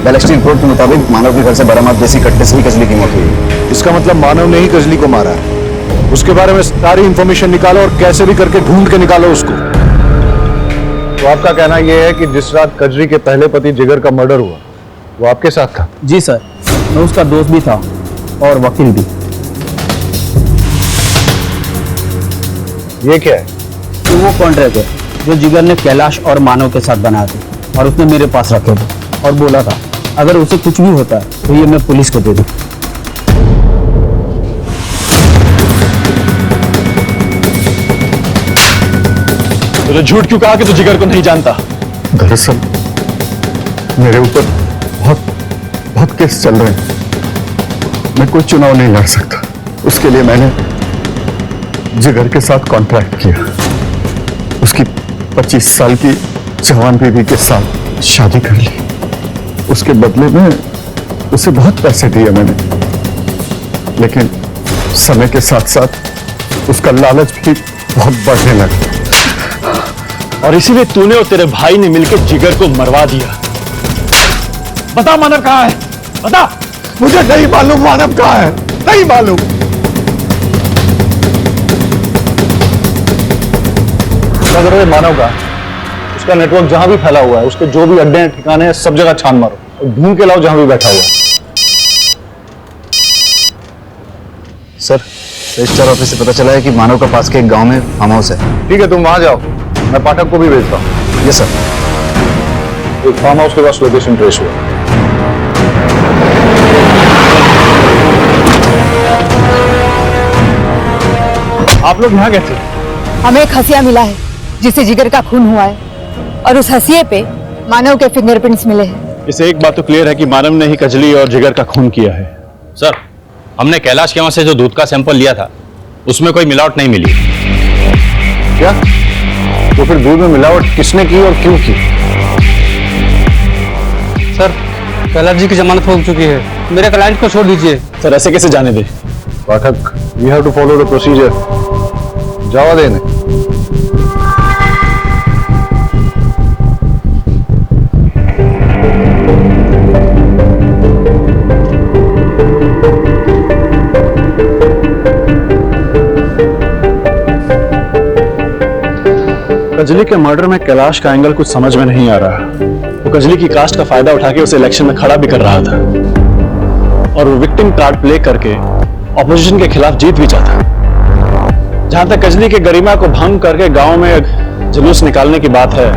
बैलेस्टिक रिपोर्ट के मुताबिक मानव के घर से बरामद देसी कट्टे से ही कजली की मौत हुई है। इसका मतलब मानव ने ही कजली को मारा है। उसके बारे में सारी इंफॉर्मेशन निकालो और कैसे भी करके ढूंढ के निकालो उसको। तो आपका कहना यह है कि जिस रात कजरी के पहले पति जिगर का मर्डर हुआ वो आपके साथ था? जी सर, मैं उसका दोस्त भी था और वकील भी। ये क्या है? तो वो कॉन्ट्रैक्ट है जो जिगर ने कैलाश और मानव के साथ बनाए थे और उसने मेरे पास रखे थे और बोला था अगर उसे कुछ भी होता है तो ये मैं पुलिस को दे दूं। तो झूठ क्यों कहा कि तू जिगर को नहीं जानता? दरअसल मेरे ऊपर बहुत केस चल रहे हैं। मैं कोई चुनाव नहीं लड़ सकता। उसके लिए मैंने जिगर के साथ कॉन्ट्रैक्ट किया। उसकी 25 साल की जवान बीवी के साथ शादी कर ली। उसके बदले में उसे बहुत पैसे दिए मैंने, लेकिन समय के साथ साथ उसका लालच भी बहुत बढ़ने लगा और इसीलिए तूने और तेरे भाई ने मिलकर जिगर को मरवा दिया। बता मानव कहाँ है? बता। मुझे नहीं मालूम मानव कहाँ है, नहीं मालूम। अगर वो मानव का उसका नेटवर्क जहां भी फैला हुआ है, उसके जो भी अड्डे हैं, ठिकाने हैं, सब जगह छान मारो और ढूंढ के लाओ जहां भी बैठा हुआ है। सर, रजिस्टर ऑफिस से पता चला है कि मानव का पास के एक गांव में फार्म हाउस है। ठीक है, तुम वहां जाओ, मैं पाठक को भी भेजता हूँ। Yes sir. एक फार्म हाउस के पास लोकेशन ट्रेस हुआ। आप लोग यहाँ कैसे? हमें एक हसिया मिला है जिससे जिगर का खून हुआ है और उस हसिये पे मानव के फिंगरप्रिंट्स मिले हैं। इसे एक बात तो क्लियर है कि मानव ने ही कजली और जिगर का खून किया है। सर, हमने कैलाश के वहां से जो दूध का सैंपल लिया था उसमें कोई मिलावट नहीं मिली। क्या? तो फिर दूध में मिलावट किसने की और क्यों की? सर, कैलाश जी की जमानत हो चुकी है, मेरे क्लाइंट को छोड़ दीजिए। सर, ऐसे कैसे जाने दे? Pathak, we have to follow the procedure. जावा देने। कजली के मर्डर में कैलाश का एंगल कुछ समझ में नहीं आ रहा। वो कजली की कास्ट का फायदा उठा के उसे इलेक्शन में खड़ा भी कर रहा था और वो विक्टिम कार्ड प्ले करके ऑपोजिशन के खिलाफ जीत भी चाहता। जहां तक कजली के गरिमा को भंग करके गांव में जुलूस निकालने की बात है,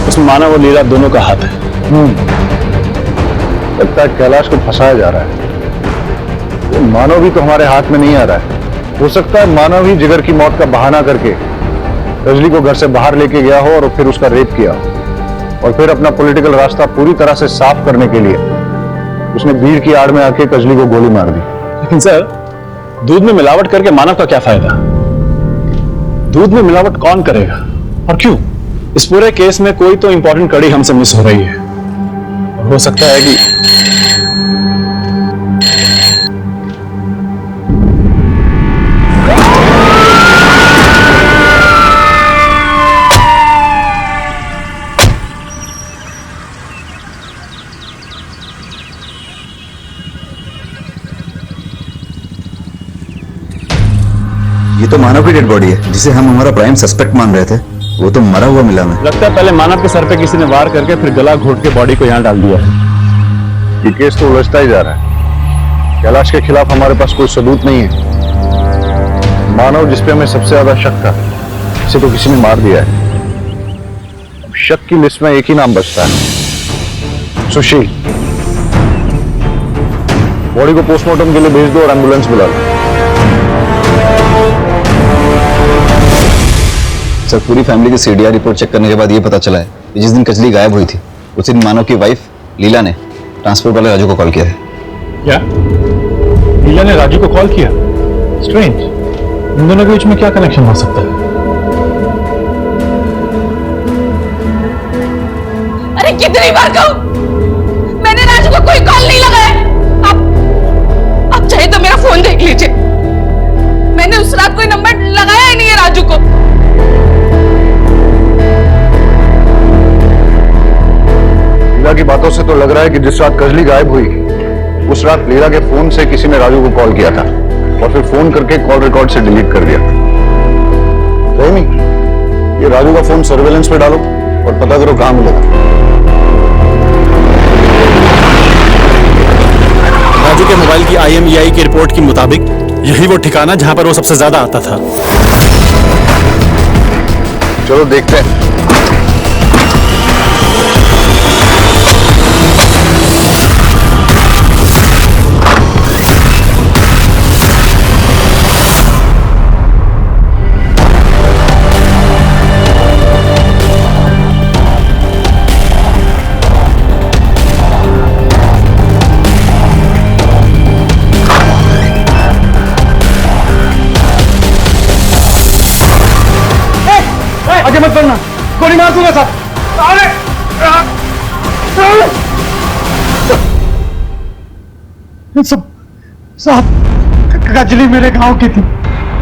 उसमें मानव और लीला दोनों का हाथ है। लगता है कैलाश को फंसाया जा रहा है। वो मानव भी तो हमारे हाथ में नहीं आ रहा है। हो सकता है मानव ही जिगर की मौत का बहाना करके कजली को घर से बाहर लेके गया हो और फिर उसका रेप किया और फिर अपना पॉलिटिकल रास्ता पूरी तरह से साफ करने के लिए उसने भीड़ की आड़ में आके कजली को गोली मार दी। लेकिन सर, दूध में मिलावट करके मानव का क्या फायदा? दूध में मिलावट कौन करेगा और क्यों? इस पूरे केस में कोई तो इंपॉर्टेंट कड़ी हमसे मिस हो रही है और हो सकता है कि ये तो मानव की डेड बॉडी है जिसे हम हमारा प्राइम सस्पेक्ट मान रहे थे। वो तो मरा हुआ मिला हमें। लगता है पहले मानव के सर पे किसी ने वार करके फिर गला घोट के बॉडी को यहाँ डाल दिया है। ये केस तो उलझता ही जा रहा है। कैलाश के खिलाफ हमारे पास कोई सबूत नहीं है। मानव जिसपे हमें सबसे ज्यादा शक था, इसे तो किसी ने मार दिया है। अब शक की लिस्ट में एक ही नाम बचता है, सुशील। बॉडी को पोस्टमार्टम के लिए भेज दो और एम्बुलेंस बुला लो। सर, पूरी फैमिली की सीडीआर रिपोर्ट चेक करने के बाद ये पता चला है कि जिस दिन कजली गायब हुई थी उस दिन मानव की वाइफ लीला ने ट्रांसपोर्ट वाले राजू को कॉल किया है। क्या? लीला ने राजू को कॉल किया? स्ट्रेंज। इन दोनों के बीच में क्या कनेक्शन हो सकता है? अरे कितनी बार कहूं, मैंने राजू को कोई कॉल नहीं लगाया। आप चाहे तो मेरा फोन देख लीजिए, मैंने उस रात कोई नंबर लगाया ही नहीं है राजू को। की बातों से तो लग रहा है कि जिस रात कजली गायब हुई उस रात लीला के फोन से किसी ने राजू को कॉल किया था और फिर फोन करके कॉल रिकॉर्ड से डिलीट कर दिया। रोहिणी, ये राजू का फोन सर्वेलेंस पे डालो और पता करो कहां मिलेगा। राजू के मोबाइल की IMEI की रिपोर्ट के मुताबिक यही वो ठिकाना जहां पर वो सबसे ज्यादा आता था। चलो देखते हैं। आगे मत बढ़ना, गोली मार दूंगा साहब। सब साहब, कजली मेरे गांव की थी।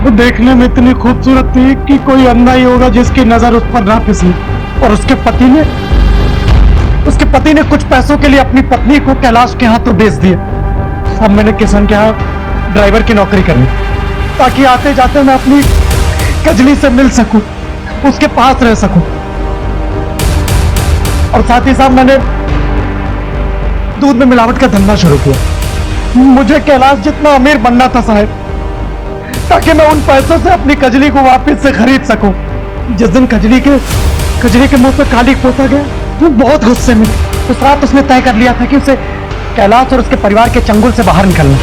वो देखने में इतनी खूबसूरत थी कि कोई अंधा ही होगा जिसकी नजर उस पर ना फिसली। और उसके पति ने कुछ पैसों के लिए अपनी पत्नी को कैलाश के हाथों बेच दिया। अब मैंने किशन के यहाँ ड्राइवर की नौकरी करनी ताकि आते जाते मैं अपनी कजली से मिल सकूं, उसके पास रह सकूं। और साथ ही साथ मैंने दूध में मिलावट का धंधा शुरू किया। मुझे कैलाश जितना अमीर बनना था साहब, ताकि मैं उन पैसों से अपनी कजली को वापस से खरीद सकूं। जिस दिन कजली के मुंह पे काली पोता गया, वो बहुत गुस्से में। उस रात उसने तय कर लिया था कि उसे कैलाश और उसके परिवार के चंगुल से बाहर निकलना।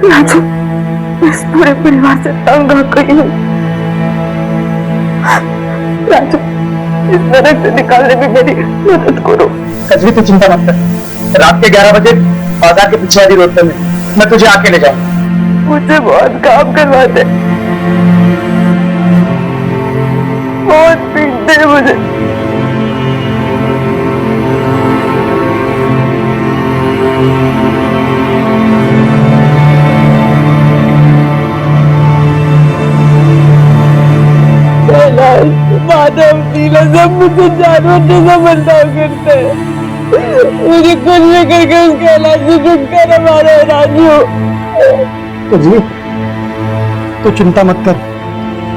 राजू, इस पूरे परिवार से तंग आ गई हूँ। राजू, इस नरक से निकालने में मेरी मदद करो। कजली तू चिंता मत कर, रात के 11 बजे बाजार के पीछे वाली रोड पर मैं तुझे आके ले जाऊंगा। मुझे बहुत काम करवाते, बहुत पीटते मुझे। माधव नीला सब मुझे जानवर जैसा बर्ताव करते हैं। मुझे कुछ भी करके उसके हालात से छुटकारा मारा है राजू। कजली, तू चिंता मत कर,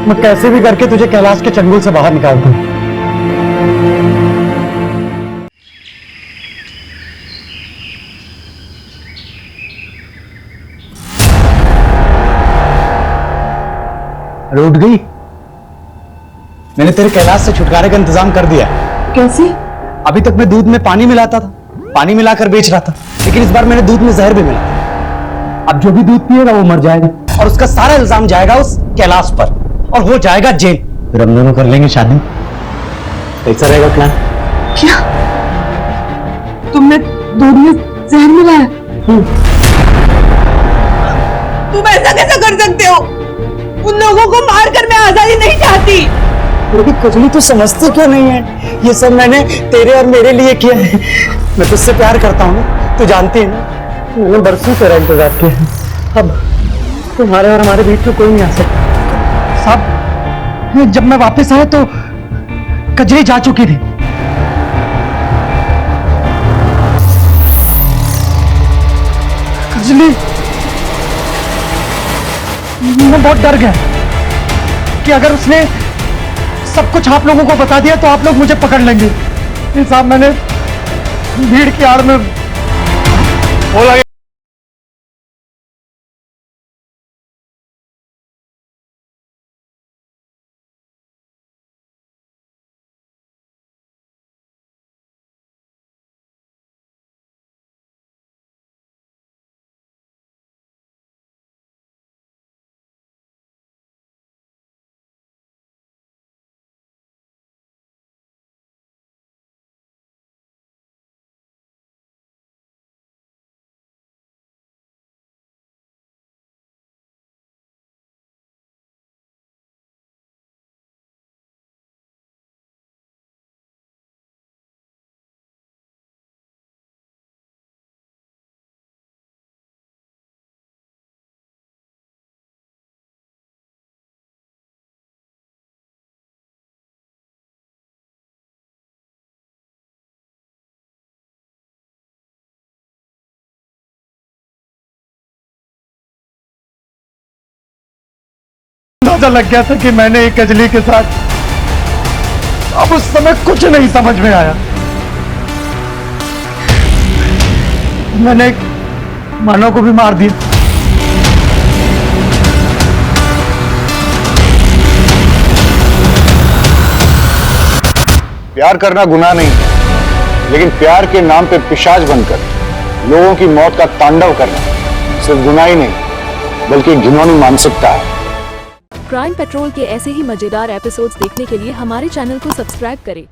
मैं कैसे भी करके तुझे कैलाश के चंगुल से बाहर निकालता हूँ। अरे उठ गई? मैंने तेरे कैलाश से छुटकारे का इंतजाम कर दिया। कैसे? अभी तक मैं दूध में पानी मिलाता था, पानी मिलाकर बेच रहा था, लेकिन इस बार मैंने दूध में जहर भी मिला। अब जो भी दूध पिएगा वो मर जाएगा और उसका सारा इल्जाम जाएगा उस कैलाश पर और वो जाएगा जेल। फिर हम दोनों कर लेंगे शादी। कैसा रहेगा प्लान? क्या तुमने दूध में जहर मिलाया? तुम ऐसा कैसा कर सकते हो? उन लोगों को मारकर मैं आजादी नहीं चाहती। लेकिन कजली तू समझती क्यों नहीं है? ये सब मैंने तेरे और मेरे लिए किया है। मैं तुझसे प्यार करता हूँ ना, तू जानती है ना। मैंने बरसों तेरा इंतजार किया है। अब तुम्हारे और हमारे बीच में कोई नहीं आ सकता। साहब, जब मैं वापस आया तो कजली जा चुकी थी। कजली, मैं बहुत डर गया कि अगर उसने सब कुछ आप लोगों को बता दिया तो आप लोग मुझे पकड़ लेंगे। साहब, मैंने भीड़ की आड़ में बोला अंदाजा लग गया था कि मैंने एक कजली के साथ, अब उस समय कुछ नहीं समझ में आया। मैंने मानव को भी मार दिया। प्यार करना गुनाह नहीं, लेकिन प्यार के नाम पे पिशाच बनकर लोगों की मौत का तांडव करना सिर्फ गुनाह ही नहीं बल्कि घिनौनी मानसिकता है। क्राइम पेट्रोल के ऐसे ही मजेदार एपिसोड्स देखने के लिए हमारे चैनल को सब्सक्राइब करें